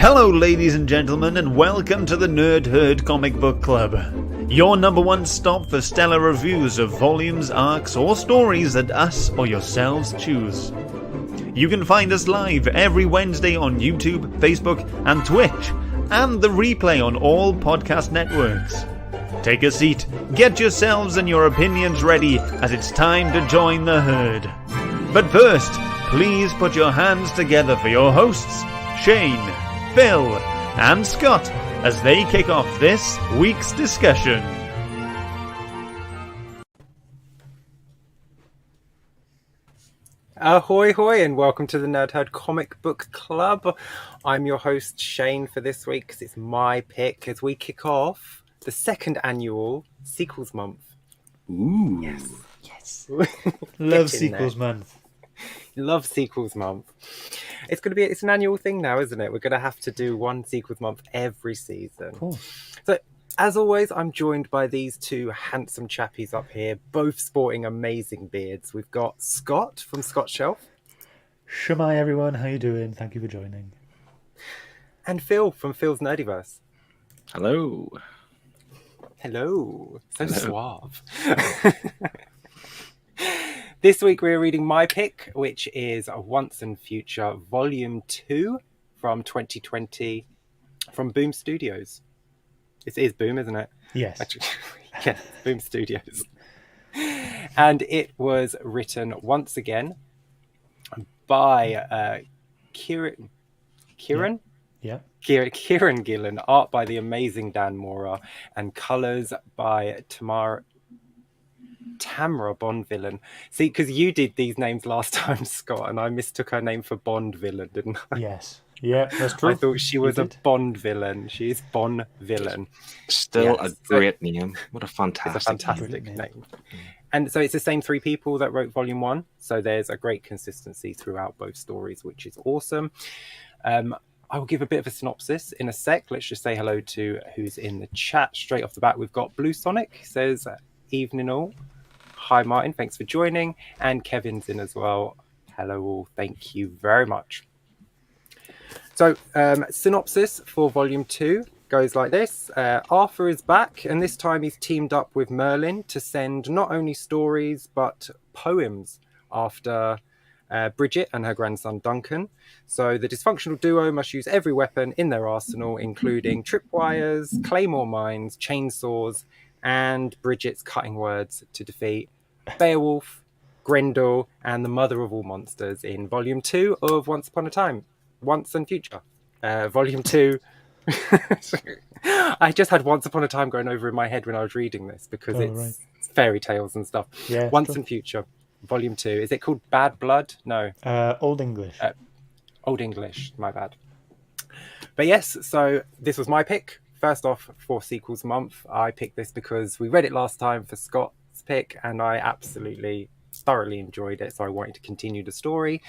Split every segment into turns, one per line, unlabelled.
Hello ladies and gentlemen, and welcome to the Nerd Herd Comic Book Club, your number one stop for stellar reviews of volumes, arcs, or stories that us or yourselves choose. You can find us live every Wednesday on YouTube, Facebook, and Twitch, and the replay on all podcast networks. Take a seat, get yourselves and your opinions ready, as it's time to join the herd. But first, please put your hands together for your hosts, Shane, Phil, and Scott, as they kick off this week's discussion.
Ahoy hoy, and welcome to the Nerd Herd Comic Book Club. I'm your host Shane for this week because it's my pick as we kick off the second annual Sequels Month.
Ooh.
Yes.
Love Sequels Month.
Love Sequels Month. It's an annual thing now, isn't it? We're going to have to do one Sequels Month every season.
Cool.
So, as always, I'm joined by these two handsome chappies up here, both sporting amazing beards. We've got Scott from Scott's Shelf.
Shemai everyone, how you doing? Thank you for joining.
And Phil from Phil's Nerdyverse.
Hello.
Hello. So
Hello.
suave. This week we're reading my pick, which is Once and Future Volume 2 from 2020 from Boom Studios. It is Boom, isn't it?
Yes.
Actually, yeah, Boom Studios. And it was written once again by Kieron?
Yeah.
Kieron Gillian, art by the amazing Dan Mora, and colours by Tamara Bond Villain. See, because you did these names last time, Scott, and I mistook her name for Bond Villain, didn't I?
Yes. Yeah, that's true.
I thought she was a Bond villain. She is Bond Villain.
Still
Yes.
a great name. What a fantastic,
It's a fantastic name. And so it's the same three people that wrote Volume 1. So there's a great consistency throughout both stories, which is awesome. I will give a bit of a synopsis in a sec. Let's just say hello to who's in the chat. Straight off the bat, we've got Blue Sonic. Says, evening all. Hi, Martin. Thanks for joining. And Kevin's in as well. Hello all. Thank you very much. So, synopsis for Volume 2 goes like this. Arthur is back, and this time he's teamed up with Merlin to send not only stories, but poems after Bridgette and her grandson Duncan. So the dysfunctional duo must use every weapon in their arsenal, including tripwires, claymore mines, chainsaws, and Bridgette's cutting words to defeat Beowulf, Grendel, and the mother of all monsters in Volume 2 of Once Upon a Time, Once and Future. Volume 2. I just had Once Upon a Time going over in my head when I was reading this because it's fairy tales and stuff.
Yeah,
Once and Future, Volume 2. Is it called Bad Blood? No.
Old English.
Old English, my bad. But yes, so this was my pick. First off, for Sequels Month, I picked this because we read it last time for Scott's pick, and I absolutely thoroughly enjoyed it, so I wanted to continue the story.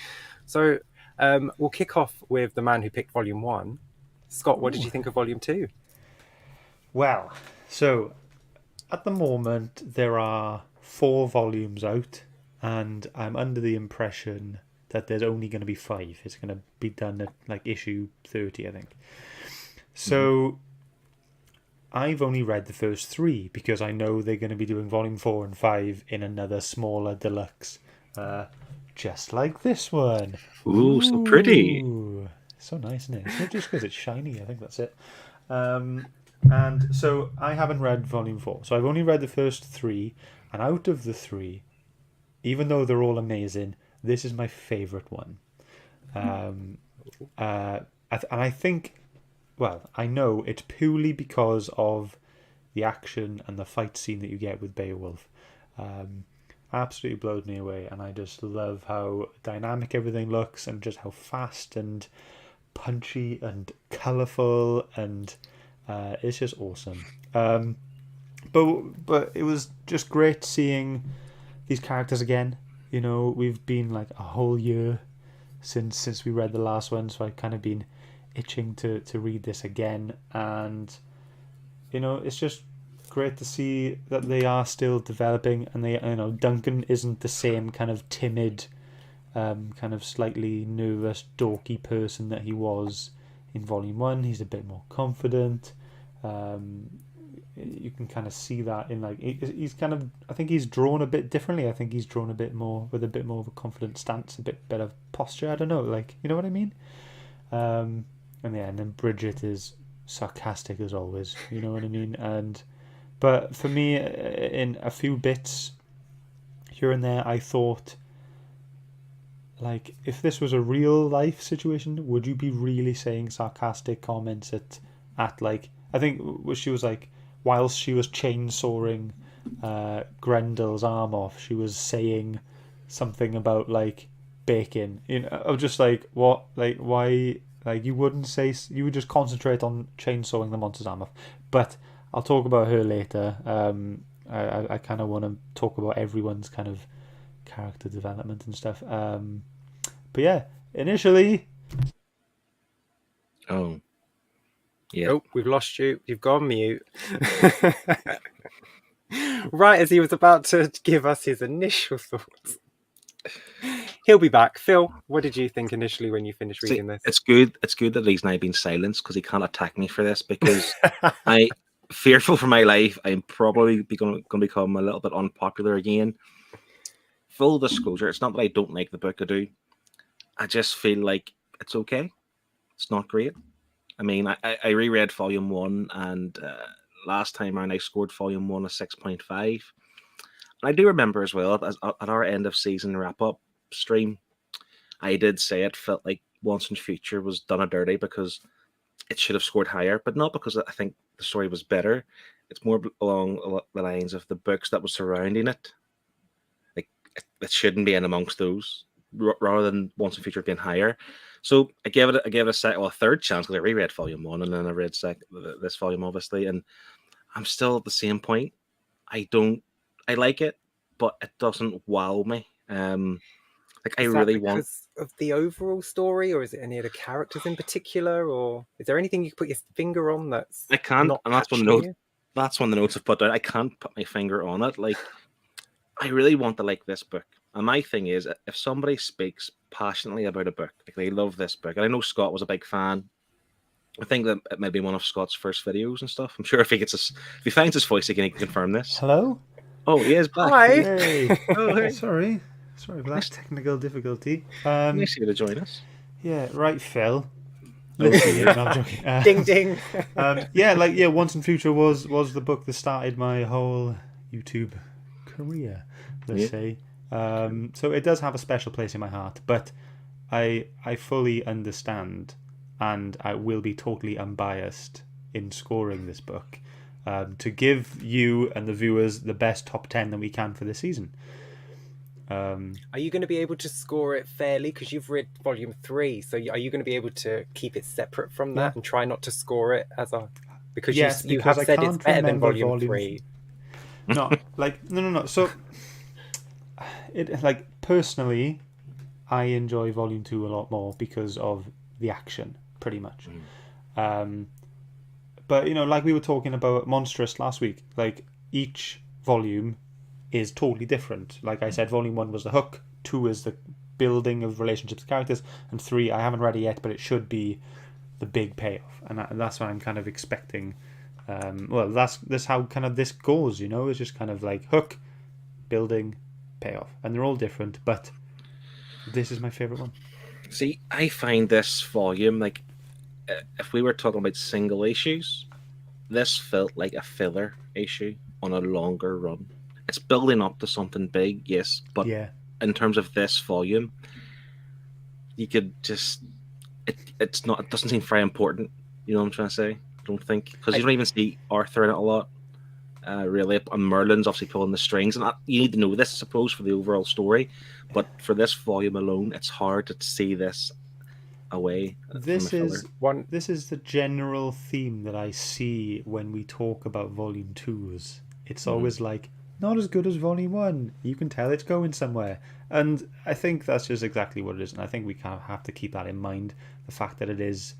So we'll kick off with the man who picked Volume 1. Scott, what did you think of Volume 2?
Well, so at the moment there are 4 volumes out, and I'm under the impression that there's only going to be 5. It's going to be done at like issue 30, I think. So I've only read the first 3 because I know they're going to be doing Volume 4 and 5 in another smaller deluxe, just like this one.
Ooh, so pretty.
Ooh, so nice, isn't it? It's not just because it's shiny, I think that's it. And so I haven't read Volume 4, so I've only read the first 3, and out of the 3, even though they're all amazing, this is my favourite one. And I think, well, I know it's purely because of the action and the fight scene that you get with Beowulf. Absolutely blows me away, and I just love how dynamic everything looks and just how fast and punchy and colourful, and it's just awesome. But it was just great seeing these characters again. You know, we've been like a whole year since we read the last one, so I've kind of been itching to read this again, and you know, it's just great to see that they are still developing, and they, you know, Duncan isn't the same kind of timid, kind of slightly nervous, dorky person that he was in Volume 1, he's a bit more confident. You can kind of see that in like he's kind of, I think he's drawn a bit differently. I think he's drawn a bit more with a bit more of a confident stance, a bit better posture. I don't know, like, you know what I mean? And then Bridgette is sarcastic as always. You know what I mean? But for me, in a few bits here and there, I thought, like, if this was a real life situation, would you be really saying sarcastic comments at like, I think she was like, whilst she was chainsawing Grendel's arm off, she was saying something about like bacon. You know, I was just like, what? Like, why? Like, you wouldn't say, you would just concentrate on chainsawing the monster's arm off. But I'll talk about her later. I kind of want to talk about everyone's kind of character development and stuff. But yeah, initially.
Oh. Yeah.
Oh, we've lost you. You've gone mute. Right as he was about to give us his initial thoughts. He'll be back. Phil, what did you think initially when you finished reading this?
It's good. It's good that he's now been silenced because he can't attack me for this, because I fearful for my life. I'm probably going to become a little bit unpopular again. Full disclosure, it's not that I don't like the book. I do. I just feel like it's okay. It's not great. I mean, I reread Volume 1, and last time around I scored Volume 1 a 6.5. And I do remember as well, at our end of season wrap-up stream, I did say it felt like Once and Future was done a dirty because it should have scored higher, but not because I think the story was better. It's more along the lines of the books that was surrounding it. Like, it shouldn't be in amongst those, rather than Once and Future being higher. So I gave it a third chance, because I reread Volume 1 and then I read this volume, obviously, and I'm still at the same point. I like it, but it doesn't wow me. Like, I really want.
Because of the overall story, or is it any of the characters in particular, or is there anything you can put your finger on that's
I can't,
not
and that's one
catching
note.
you?
That's one of the notes I've put down. I can't put my finger on it. Like, I really want to like this book. And my thing is, if somebody speaks passionately about a book, like they love this book, and I know Scott was a big fan. I think that it may be one of Scott's first videos and stuff. I'm sure if he finds his voice again, he can confirm this.
Hello?
Oh, he is back.
Hi.
Hey.
Oh, hey.
Sorry for that technical difficulty.
Nice of you to join us.
Yeah, right, Phil. Let's see it. No, I'm joking.
Ding ding.
Once and Future was the book that started my whole YouTube career, let's say. So it does have a special place in my heart, but I fully understand, and I will be totally unbiased in scoring this book, to give you and the viewers the best top 10 that we can for this season.
Are you going to be able to score it fairly? Because you've read Volume 3, so are you going to be able to keep it separate from that and try not to score it as a... Because you have said it's better than Volume 3.
No. So, personally, I enjoy Volume 2 a lot more because of the action, pretty much. But, like we were talking about Monstrous last week, like, each volume is totally different. Like I said, Volume 1 was the hook, 2 is the building of relationships with characters, and 3, I haven't read it yet, but it should be the big payoff. And that's what I'm kind of expecting. That's how kind of this goes, it's just kind of like hook, building, payoff. And they're all different, but this is my favourite one.
See, I find this volume, like, if we were talking about single issues, this felt like a filler issue on a longer run. It's building up to something big, yes, but in terms of this volume, you could just it doesn't seem very important. You know what I'm trying to say? I don't think, because you don't even see Arthur in it a lot, really. And Merlin's obviously pulling the strings, and you need to know this, I suppose, for the overall story. But for this volume alone, it's hard to see this away.
This is the general theme that I see when we talk about Volume 2s. It's always like, not as good as Volume 1. You can tell it's going somewhere. And I think that's just exactly what it is. And I think we kind of have to keep that in mind. The fact that it is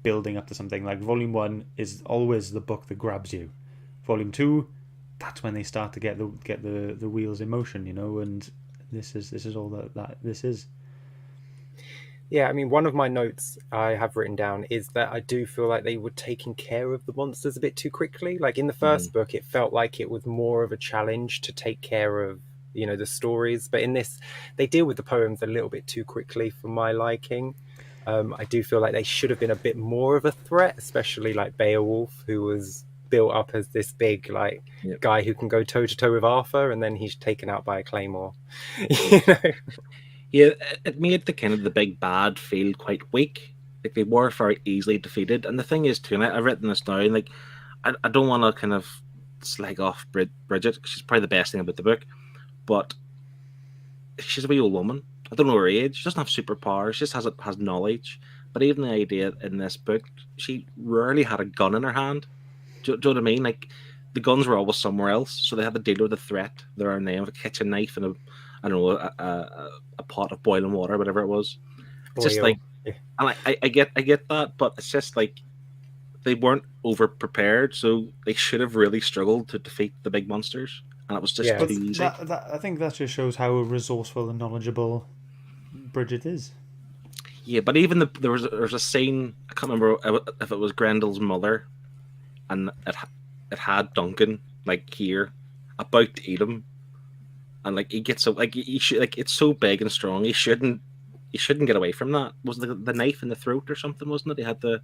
building up to something. Like, Volume 1 is always the book that grabs you. Volume 2, that's when they start to get the wheels in motion, And this is all that this is.
Yeah, I mean, one of my notes I have written down is that I do feel like they were taking care of the monsters a bit too quickly. Like in the first book, it felt like it was more of a challenge to take care of, the stories. But in this, they deal with the poems a little bit too quickly for my liking. I do feel like they should have been a bit more of a threat, especially like Beowulf, who was built up as this big guy who can go toe to toe with Arthur, and then he's taken out by a claymore.
Yeah, it made the big bad feel quite weak. Like they were very easily defeated. And the thing is too, and I've written this down, like I don't want to kind of slag off Bridget, because she's probably the best thing about the book, but she's a wee old woman. I don't know her age. She doesn't have superpowers. She just has knowledge. But even the idea in this book, she rarely had a gun in her hand. Do you know what I mean? Like the guns were always somewhere else, so they had to deal with the threat there and then with a kitchen knife and a pot of boiling water, whatever it was. It's just like, and I get that, but it's just like they weren't over prepared, so they should have really struggled to defeat the big monsters, and it was just too easy.
I think that just shows how resourceful and knowledgeable Bridget is.
Yeah, but even there was a scene, I can't remember if it was Grendel's mother, and it had Duncan here about to eat him. And he gets he should it's so big and strong. He shouldn't get away from that. Was the knife in the throat or something? Wasn't it? He had the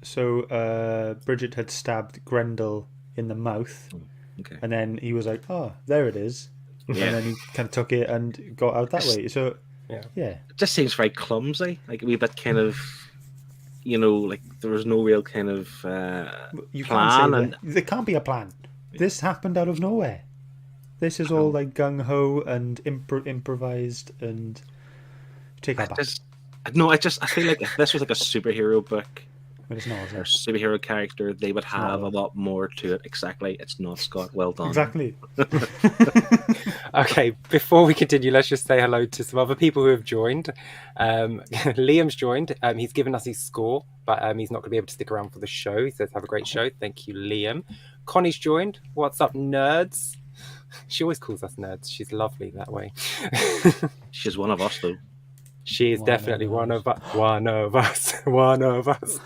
So Bridget had stabbed Grendel in the mouth, and then he was like, "Oh, there it is," and then he kind of took it and got out that way. So yeah,
it just seems very clumsy. Like a wee bit kind of, there was no real kind of plan.
There can't be a plan. This happened out of nowhere. This is all gung ho and improvised and take our back.
I feel like if this was a superhero book,
but it's not,
or superhero character, they would have a lot more to it. Exactly, it's not Scott. Well done.
Exactly.
Okay, before we continue, let's just say hello to some other people who have joined. Liam's joined. He's given us his score, but he's not going to be able to stick around for the show. He says, "Have a great show." Thank you, Liam. Connie's joined. What's up, nerds? She always calls us nerds. She's lovely that way.
She's one of us, though.
She is definitely one of us. One of us.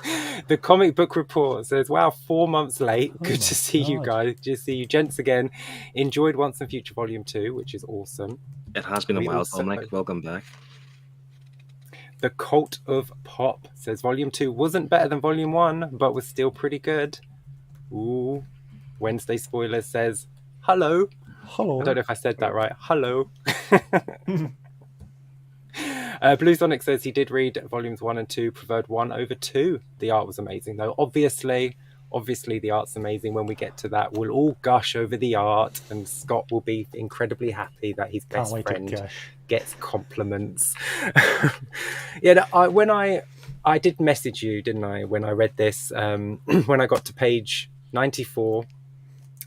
The comic book report says, "Wow, 4 months late. Good to see you guys. Good to see you gents again. Enjoyed Once and Future Volume 2, which is awesome.
It has been a while, Dominic. Welcome back."
The Cult of Pop says, "Volume 2 wasn't better than Volume 1, but was still pretty good." Ooh. Wednesday Spoilers says, "Hello."
Hello.
I don't know if I said that right. Hello. Blue Sonic says he did read volumes 1 and 2, preferred 1 over 2. The art was amazing, though. Obviously, the art's amazing. When we get to that, we'll all gush over the art, and Scott will be incredibly happy that his best friend gets compliments. When I did message you, didn't I, when I read this, when I got to page 94,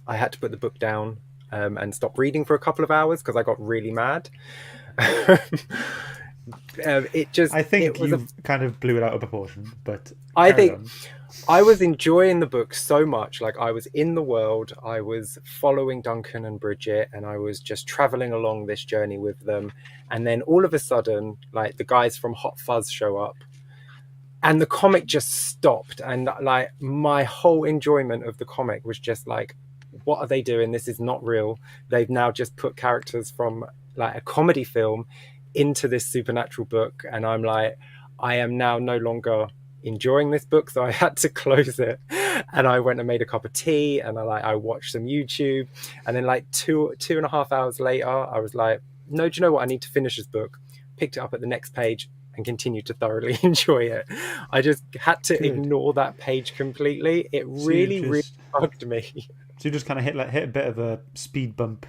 I had to put the book down and stop reading for a couple of hours because I got really mad.
I think you kind of blew it out of proportion, but
I think I was enjoying the book so much. Like, I was in the world, I was following Duncan and Bridget, and I was just traveling along this journey with them. And then all of a sudden, the guys from Hot Fuzz show up, and the comic just stopped. And my whole enjoyment of the comic was just what are they doing? This is not real. They've now just put characters from a comedy film into this supernatural book, and I'm I am now no longer enjoying this book, so I had to close it. And I went and made a cup of tea, and I watched some YouTube, and then 2.5 hours later, I was no, do you know what? I need to finish this book. Picked it up at the next page and continued to thoroughly enjoy it. I just had to ignore that page completely. It really bugged me.
So you just kind of hit a bit of a speed bump.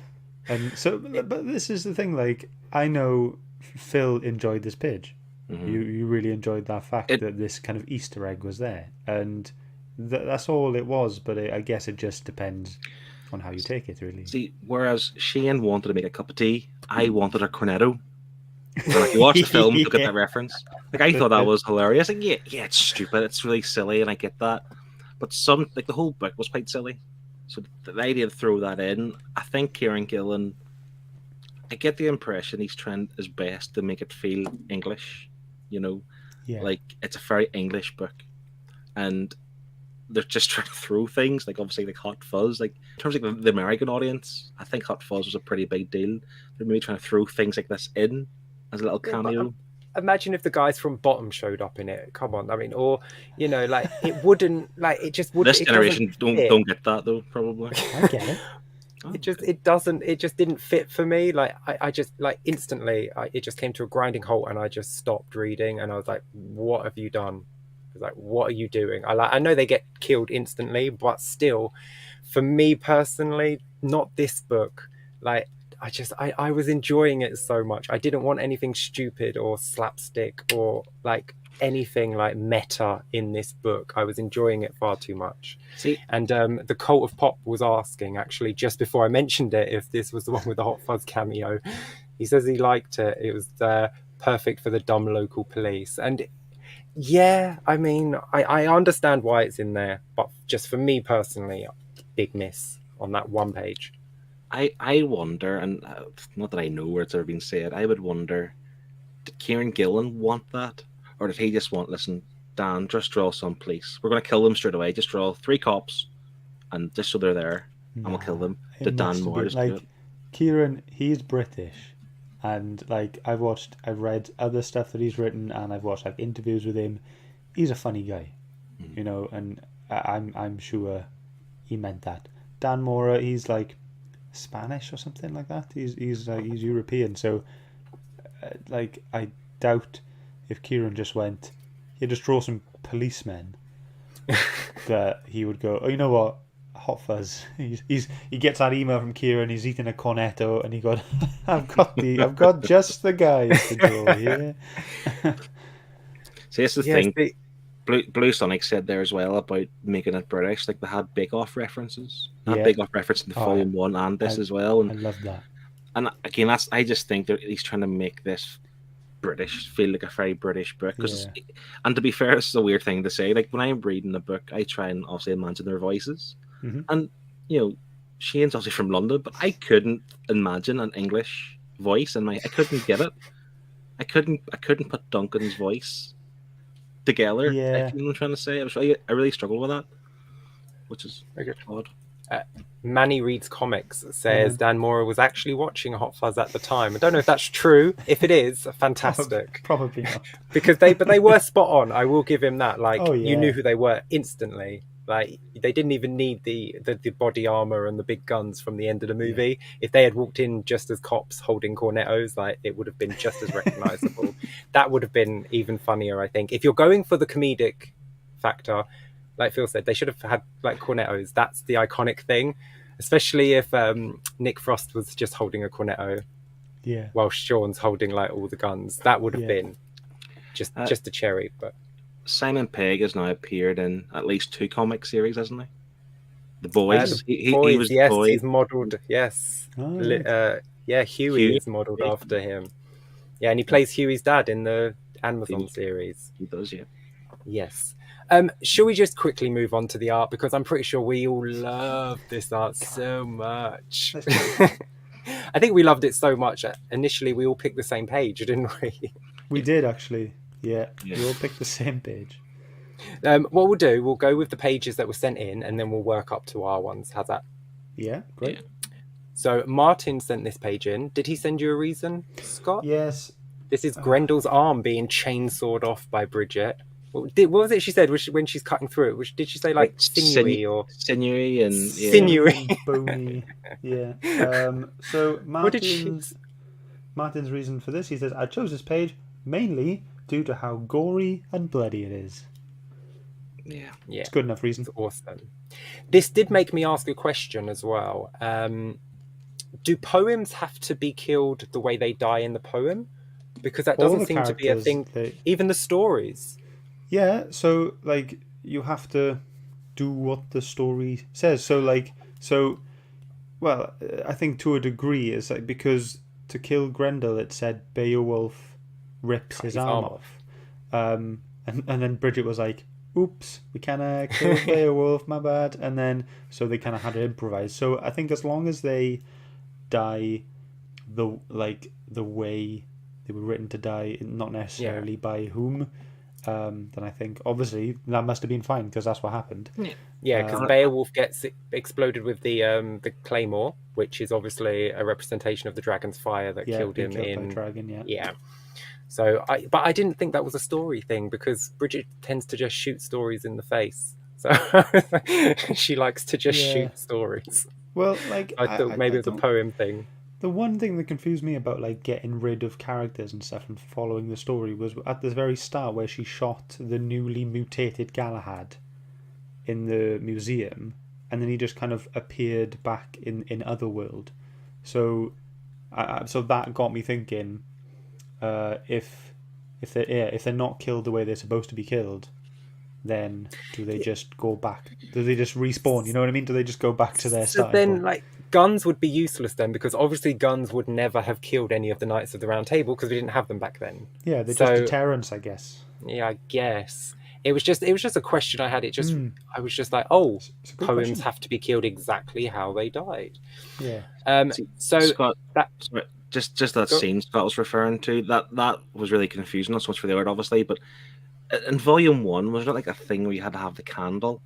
And so, but this is the thing, I know Phil enjoyed this page. Mm-hmm. You really enjoyed that fact that this kind of Easter egg was there. And that's all it was, but I guess it just depends on how you take it, really.
See, whereas Shane wanted to make a cup of tea, I wanted a cornetto. You watch the film, look at that reference. I thought that was hilarious. Yeah, it's stupid, it's really silly, and I get that. But the whole book was quite silly. So the idea to throw that in, I think Kieron Gillian I get the impression he's trying his best to make it feel English, you know,
Yeah.
like it's a very English book, and they're just trying to throw things like obviously like Hot Fuzz. Like in terms of the American audience, I think Hot Fuzz was a pretty big deal. They're maybe trying to throw things like this in as a little cameo.
Imagine if the guys from Bottom showed up in it. Come on, I mean, or you know, like it wouldn't, like it just wouldn't.
This generation don't get that though, probably.
I get it.
It just didn't fit for me. Like I just like instantly, it just came to a grinding halt, and I just stopped reading, and I was like, "What have you done?" I was like, "What are you doing?" I know they get killed instantly, but still, for me personally, not this book. Like I was enjoying it so much. I didn't want anything stupid or slapstick or like anything like meta in this book. I was enjoying it far too much.
See,
and the Cult of Pop was asking actually just before I mentioned it if this was the one with the Hot Fuzz cameo. He says he liked it. It was perfect for the dumb local police. And yeah, I mean, I understand why it's in there, but just for me personally, big miss on that one page.
I wonder, and not that I know where it's ever been said, I would wonder, did Kieron Gillian want that? Or did he just want, listen, Dan, just draw some police. We're going to kill them straight away. Just draw 3 cops, and just so they're there, and we'll kill them. Did Dan Mora just do it?
Kieron, he's British, and like I've read other stuff that he's written, and I've watched like interviews with him. He's a funny guy, you know, and I'm sure he meant that. Dan Mora, he's like Spanish or something like that. He's European, so like I doubt if Kieron just went, he'd just draw some policemen, that he would go, oh, you know what, Hot Fuzz. He gets that email from Kieron. He's eating a cornetto, and he got, I've got just the guys to draw here.
See, that's the thing. Blue Sonic said there as well about making it British. Like they had Bake Off references. Bake Off reference in the Volume 1 and this as well. And
I love that.
And again, I just think that he's trying to make this British feel like a very British book. And to be fair, this is a weird thing to say. Like when I'm reading a book, I try and obviously imagine their voices. Mm-hmm. And you know, Shane's obviously from London, but I couldn't imagine an English voice, and I couldn't get it. I couldn't put Duncan's voice together.
Yeah.
You know what I'm trying to say? I really struggled with that, which is odd.
Manny Reads Comics says Dan Mora was actually watching Hot Fuzz at the time. I don't know if that's true. If it is, fantastic.
Probably not.
Because they were spot on. I will give him that. Like you knew who they were instantly. Like they didn't even need the body armor and the big guns from the end of the movie. Yeah. If they had walked in just as cops holding cornettos, like it would have been just as recognizable. That would have been even funnier, I think. If you're going for the comedic factor, like Phil said, they should have had like cornettos. That's the iconic thing, especially if Nick Frost was just holding a cornetto, while Sean's holding like all the guns. That would have been just a cherry. But
Simon Pegg has now appeared in at least 2 comic series, hasn't he? The Boys. He was
yes,
the boy.
He's modelled. Yes, Huey is modelled after him. Yeah, and he plays Huey's dad in the Amazon series.
He does, yeah.
Yes. Shall we just quickly move on to the art, because I'm pretty sure we all love this art so much. I think we loved it so much. Initially, we all picked the same page, didn't we? We
did actually. Yeah, we all picked the same page.
What we'll do, we'll go with the pages that were sent in, and then we'll work up to our ones. How's that?
Yeah, great. Yeah.
So Martin sent this page in. Did he send you a reason, Scott?
Yes.
This is Grendel's arm being chainsawed off by Bridgette. What was it she said when she's cutting through it? Did she say like sinewy or
sinewy and
sinewy,
bony? Yeah. So Martin's reason for this, he says, I chose this page mainly due to how gory and bloody it is.
Yeah,
it's good enough reason.
It's awesome. This did make me ask a question as well. Do poems have to be killed the way they die in the poem? Because that doesn't seem to be a thing. Even the stories.
Yeah, so like you have to do what the story says. Well, I think to a degree it's like, because to kill Grendel it said Beowulf rips his arm off. And then Bridgette was like, oops, we kinda killed Beowulf, my bad. And then so they kinda had to improvise. So I think as long as they die the way they were written to die, not necessarily by whom, then I think obviously that must have been fine because that's what happened.
Yeah, because Beowulf gets exploded with the claymore, which is obviously a representation of the dragon's fire that killed him
by
in
dragon.
Yeah. So but I didn't think that was a story thing because Bridget tends to just shoot stories in the face. So she likes to just shoot stories.
Well, like
I thought maybe it was a poem thing.
The one thing that confused me about like getting rid of characters and stuff and following the story was at the very start where she shot the newly mutated Galahad in the museum, and then he just kind of appeared back in Otherworld. So that got me thinking, if they're not killed the way they're supposed to be killed, then do they just go back? Do they just respawn? You know what I mean? Do they just go back to their starting point?
Like guns would be useless then, because obviously guns would never have killed any of the Knights of the Round Table because we didn't have them back then.
Yeah, they're just deterrents, I guess.
Yeah, I guess. It was just a question I had. I was just like, oh, poems have to be killed exactly how they died.
Yeah.
So
Scott, just that scene Scott was referring to, that was really confusing. Not so much for the art, obviously, but in Volume 1, was there like a thing where you had to have the candle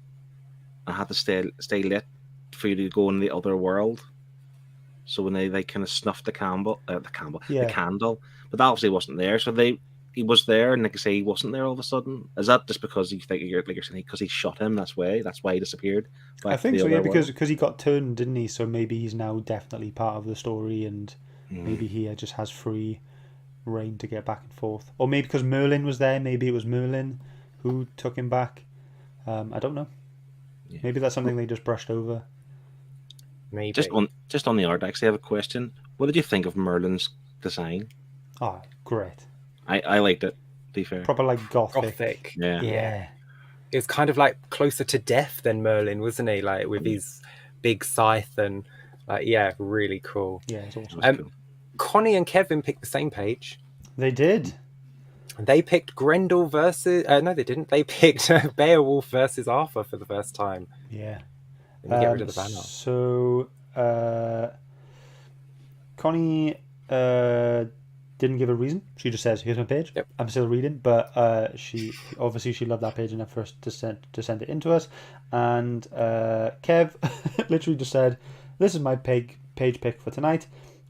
and had to stay lit for you to go in the other world? So when they kind of snuffed the candle, but that obviously wasn't there. So he was there, and like I say, he wasn't there all of a sudden. Is that just because you think you're saying because he shot him? That's why he disappeared.
I think so. Yeah, because he got turned, didn't he? So maybe he's now definitely part of the story, and maybe he just has free reign to get back and forth. Or maybe because Merlin was there, maybe it was Merlin who took him back. I don't know. Yeah. Maybe that's something they just brushed over.
Maybe.
Just on the art, actually, I have a question. What did you think of Merlin's design?
Oh, great.
I liked it, to be fair.
Proper like gothic.
Yeah. It was kind of like closer to death than Merlin, wasn't he? Like with his big scythe and really cool.
Yeah, it's awesome.
Cool.
Connie and Kevin picked the same page.
They did.
They picked Grendel versus... no, they didn't. They picked Beowulf versus Arthur for the first time.
Yeah.
Let me get rid of the banner.
So, Connie didn't give a reason. She just says, here's my page.
Yep.
I'm still reading. But she loved that page enough for us to send it in to us. And Kev literally just said, this is my page pick for tonight.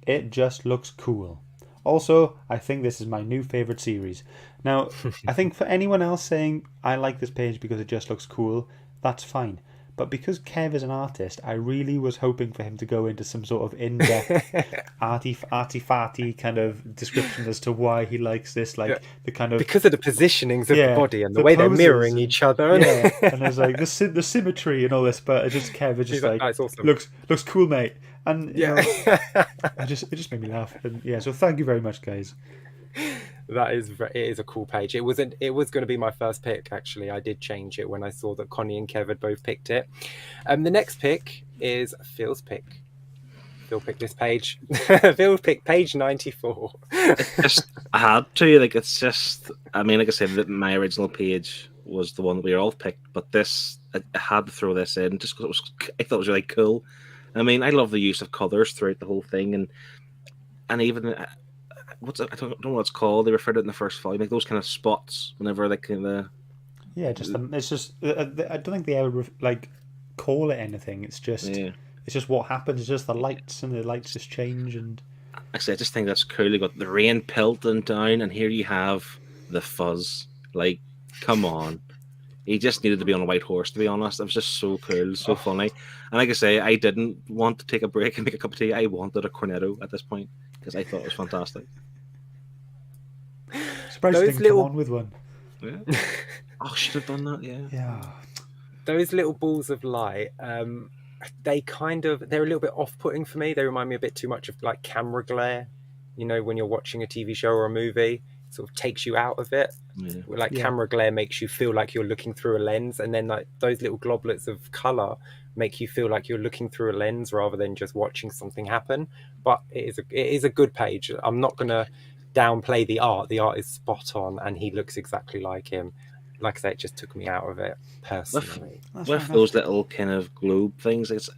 It just looks cool. Also, I think this is my new favourite series. Now, I think for anyone else saying, I like this page because it just looks cool, that's fine. But because Kev is an artist, I really was hoping for him to go into some sort of in-depth, arty-farty kind of description as to why he likes this, the kind of...
Because of the positionings of the body and the way poses, they're mirroring each other.
Yeah, and there's like the symmetry and all this, but it's just Kev is just like,
that's awesome.
looks cool, mate. And you know, it just made me laugh. And so thank you very much, guys.
It is a cool page. It was going to be my first pick, actually. I did change it when I saw that Connie and Kev had both picked it. The next pick is Phil's pick. Phil picked this page. Phil picked page 94.
I had to. Like, it's just... I mean, like I said, my original page was the one that we all picked, but this... I had to throw this in just because I thought it was really cool. I mean, I love the use of colours throughout the whole thing, and even... I don't know what it's called. They referred to it in the first volume, like those kind of spots. Whenever they kind of
it's just. I don't think they ever call it anything. It's just what happens. It's just the lights, and the lights just change. And
actually, I just think that's cool. You got the rain pelting down, and here you have the fuzz. Like, come on. He just needed to be on a white horse, to be honest. It was just so cool, so funny. And like I say, I didn't want to take a break and make a cup of tea. I wanted a cornetto at this point because I thought it was fantastic.
Surprised you didn't come on with one.
Yeah. Oh, should have done that,
Yeah.
Those little balls of light, they're a little bit off-putting for me. They remind me a bit too much of like camera glare. You know, when you're watching a TV show or a movie, it sort of takes you out of it. Yeah. Camera glare makes you feel like you're looking through a lens, and then like those little globlets of colour make you feel like you're looking through a lens rather than just watching something happen. But it is a good page. I'm not going to downplay the art. The art is spot on, and he looks exactly like him. Like I say, it just took me out of it personally.
With those little kind of globe things, it's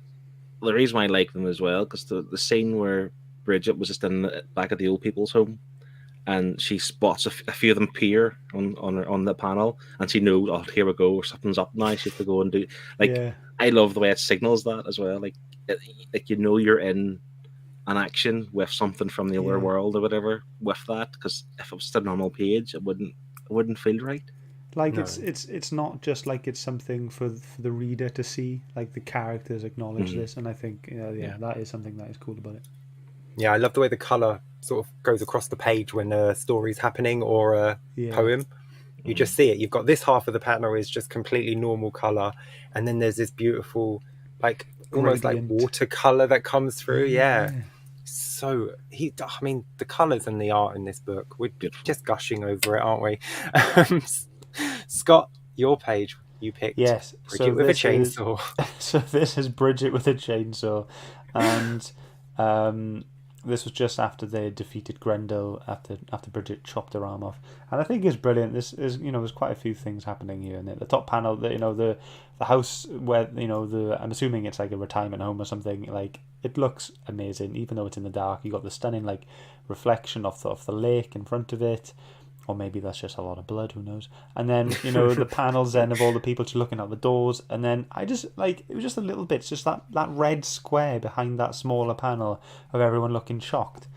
the reason why I like them as well, because the scene where Bridget was just in back at the old people's home, and she spots a few of them peer on the panel, and she knows, oh, here we go, something's up now. She has to go and do
Yeah.
I love the way it signals that as well. Like you're in an action with something from the other world or whatever with that, because if it was just a normal page, it wouldn't feel right.
Like
No.
it's not just like it's something for the reader to see. Like the characters acknowledge this, and I think that is something that is cool about it.
Yeah, I love the way the colour sort of goes across the page when a story's happening or a poem. You just see it. You've got this half of the panel is just completely normal colour, and then there's this beautiful, like almost like
Gradient.
watercolour that comes through. Yeah. So the colours and the art in this book, we're just gushing over it, aren't we? Scott, your page, you picked Bridget with a chainsaw.
So this is Bridget with a chainsaw, and this was just after they defeated Grendel, after Bridget chopped her arm off, and I think it's brilliant. This is, there's quite a few things happening here. And the top panel, the house where I'm assuming it's like a retirement home or something. Like, it looks amazing, even though it's in the dark. You got the stunning like reflection of the lake in front of it. Or maybe that's just a lot of blood, who knows? And then, the panels then of all the people just looking out the doors. And then I just, it was just a little bit, just that red square behind that smaller panel of everyone looking shocked.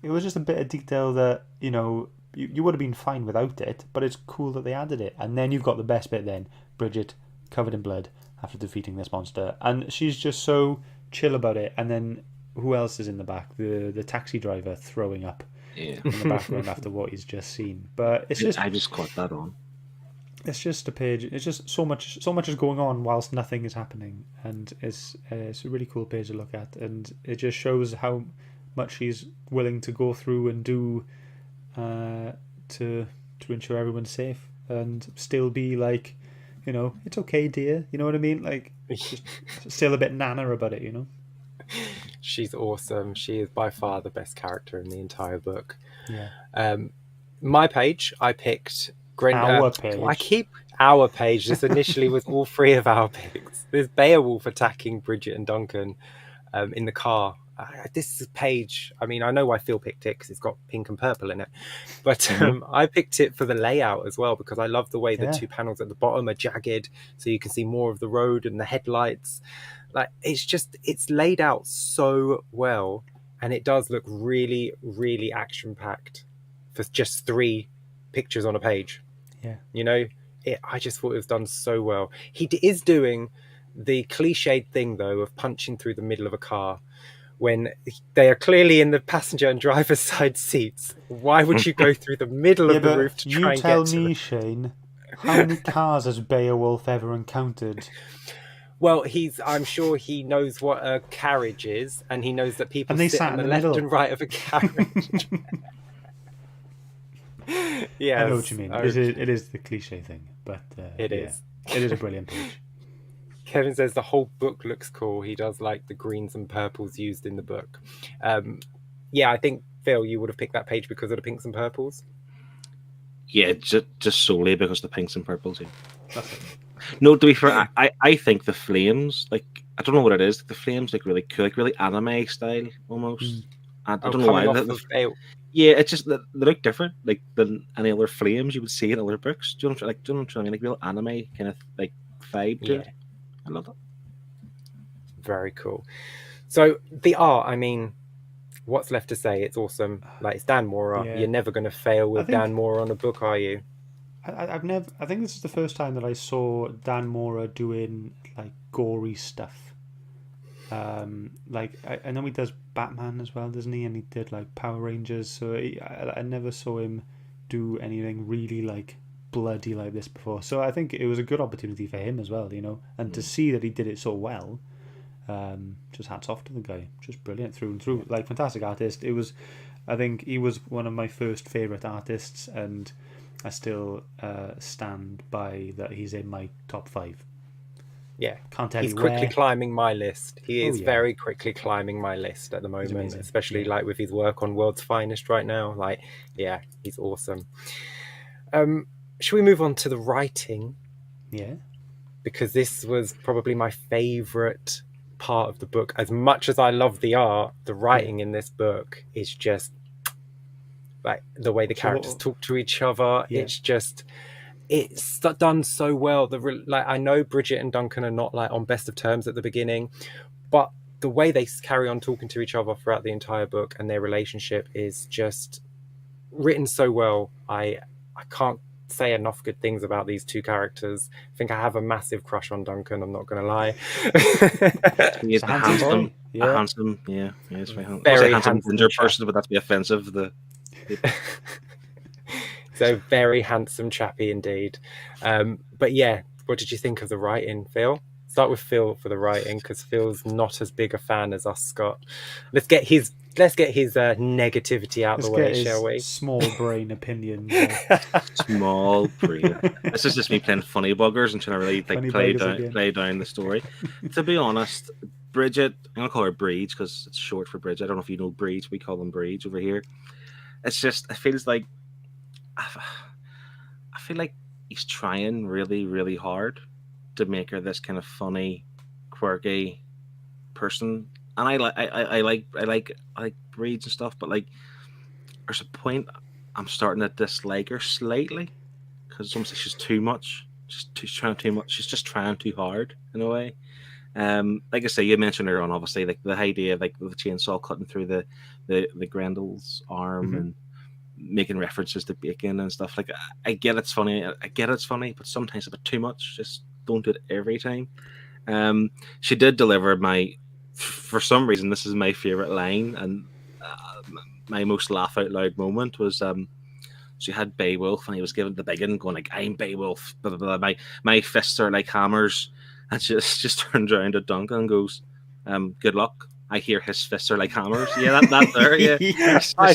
It was just a bit of detail that, you would have been fine without it, but it's cool that they added it. And then you've got the best bit then, Bridget covered in blood after defeating this monster. And she's just so chill about it. And then who else is in the back? The taxi driver throwing up. In the background after what he's just seen, but it's just
I just caught that on.
It's just a page. It's just so much is going on whilst nothing is happening, and it's a really cool page to look at, and it just shows how much he's willing to go through and do to ensure everyone's safe and still be like, it's okay, dear. You know what I mean? Like, just still a bit nana about it,
She's awesome. She is by far the best character in the entire book.
Yeah.
My page, I picked
Our page.
I keep our page. This initially was all three of our picks. There's Beowulf attacking Bridget and Duncan in the car. This page, I know why Phil picked it because it's got pink and purple in it. But I picked it for the layout as well, because I love the way the two panels at the bottom are jagged, so you can see more of the road and the headlights. Like, it's laid out so well, and it does look really, really action-packed for just 3 pictures on a page.
Yeah.
I just thought it was done so well. He is doing the cliched thing, though, of punching through the middle of a car when they are clearly in the passenger and driver's side seats. Why would you go through the middle of the roof to try and get to
You tell me, Shane, how many cars has Beowulf ever encountered?
Well, I'm sure he knows what a carriage is, and he knows that people sit on the left and right of a carriage.
Yeah, I know what you mean. It is the cliche thing, but
it is.
It is a brilliant page.
Kevin says the whole book looks cool. He does like the greens and purples used in the book. I think, Phil, you would have picked that page because of the pinks and purples.
Yeah, just solely because of the pinks and purples. Yeah. That's it. No, to be fair, I think the flames, like, I don't know what it is. The flames look really cool, like really anime style almost. I don't know why. Yeah, it's just that they look different, like, than any other flames you would see in other books. Do you know what I mean? Like real anime kind of like vibe to it. I love it.
Very cool. So the art, what's left to say? It's awesome. Like, it's Dan Mora. Yeah. You're never going to fail with Dan Mora on a book, are you?
I think this is the first time that I saw Dan Mora doing like gory stuff. I know he does Batman as well, doesn't he? And he did like Power Rangers. So I never saw him do anything really like bloody like this before. So I think it was a good opportunity for him as well, and to see that he did it so well. Just hats off to the guy. Just brilliant through and through. Like, fantastic artist. I think he was one of my first favourite artists, and I still stand by that he's in my top 5.
Yeah,
can't tell
he's
you
quickly
where.
climbing my list. He is very quickly climbing my list at the moment, especially like with his work on World's Finest right now. Like, yeah, he's awesome. Should we move on to the writing?
Yeah,
because this was probably my favourite part of the book. As much as I love the art, the writing in this book is just like the way the characters talk to each other.
Yeah.
It's done so well. Like, I know Bridgette and Duncan are not like on best of terms at the beginning, but the way they carry on talking to each other throughout the entire book and their relationship is just written so well. I can't say enough good things about these two characters. I think I have a massive crush on Duncan, I'm not going to lie.
He's a handsome, yeah, he's very handsome ginger person, but that's be offensive.
So very handsome chappy indeed. But yeah, what did you think of the writing, Phil? Start with Phil for the writing, because Phil's not as big a fan as us, Scott. Let's get his negativity out the way, shall we?
Small brain opinions.
Small brain. This is just me playing funny buggers and trying to really play down the story. To be honest, Bridgette, I'm gonna call her Breeds because it's short for Bridget. I don't know if you know Breeds. We call them Breeds over here. It's just, it feels like I feel like he's trying really, really hard to make her this kind of funny, quirky person. And I like Breeds and stuff, but like there's a point I'm starting to dislike her slightly because it's almost like she's too much. She's trying too much. She's just trying too hard in a way. Like I say, you mentioned earlier on, obviously, like the idea of like the chainsaw cutting through the Grendel's arm and making references to bacon and stuff. Like I get it's funny, but sometimes a bit too much. Just don't do it every time. She did deliver for some reason, this is my favorite line, and my most laugh out loud moment was she had Beowulf and he was given the big one, going like, "I'm Beowulf, blah, blah, blah. My fists are like hammers," and she just turns around to Duncan and goes, "Good luck. I hear his fists are like hammers." Yeah, that there. Yeah,
yes.
I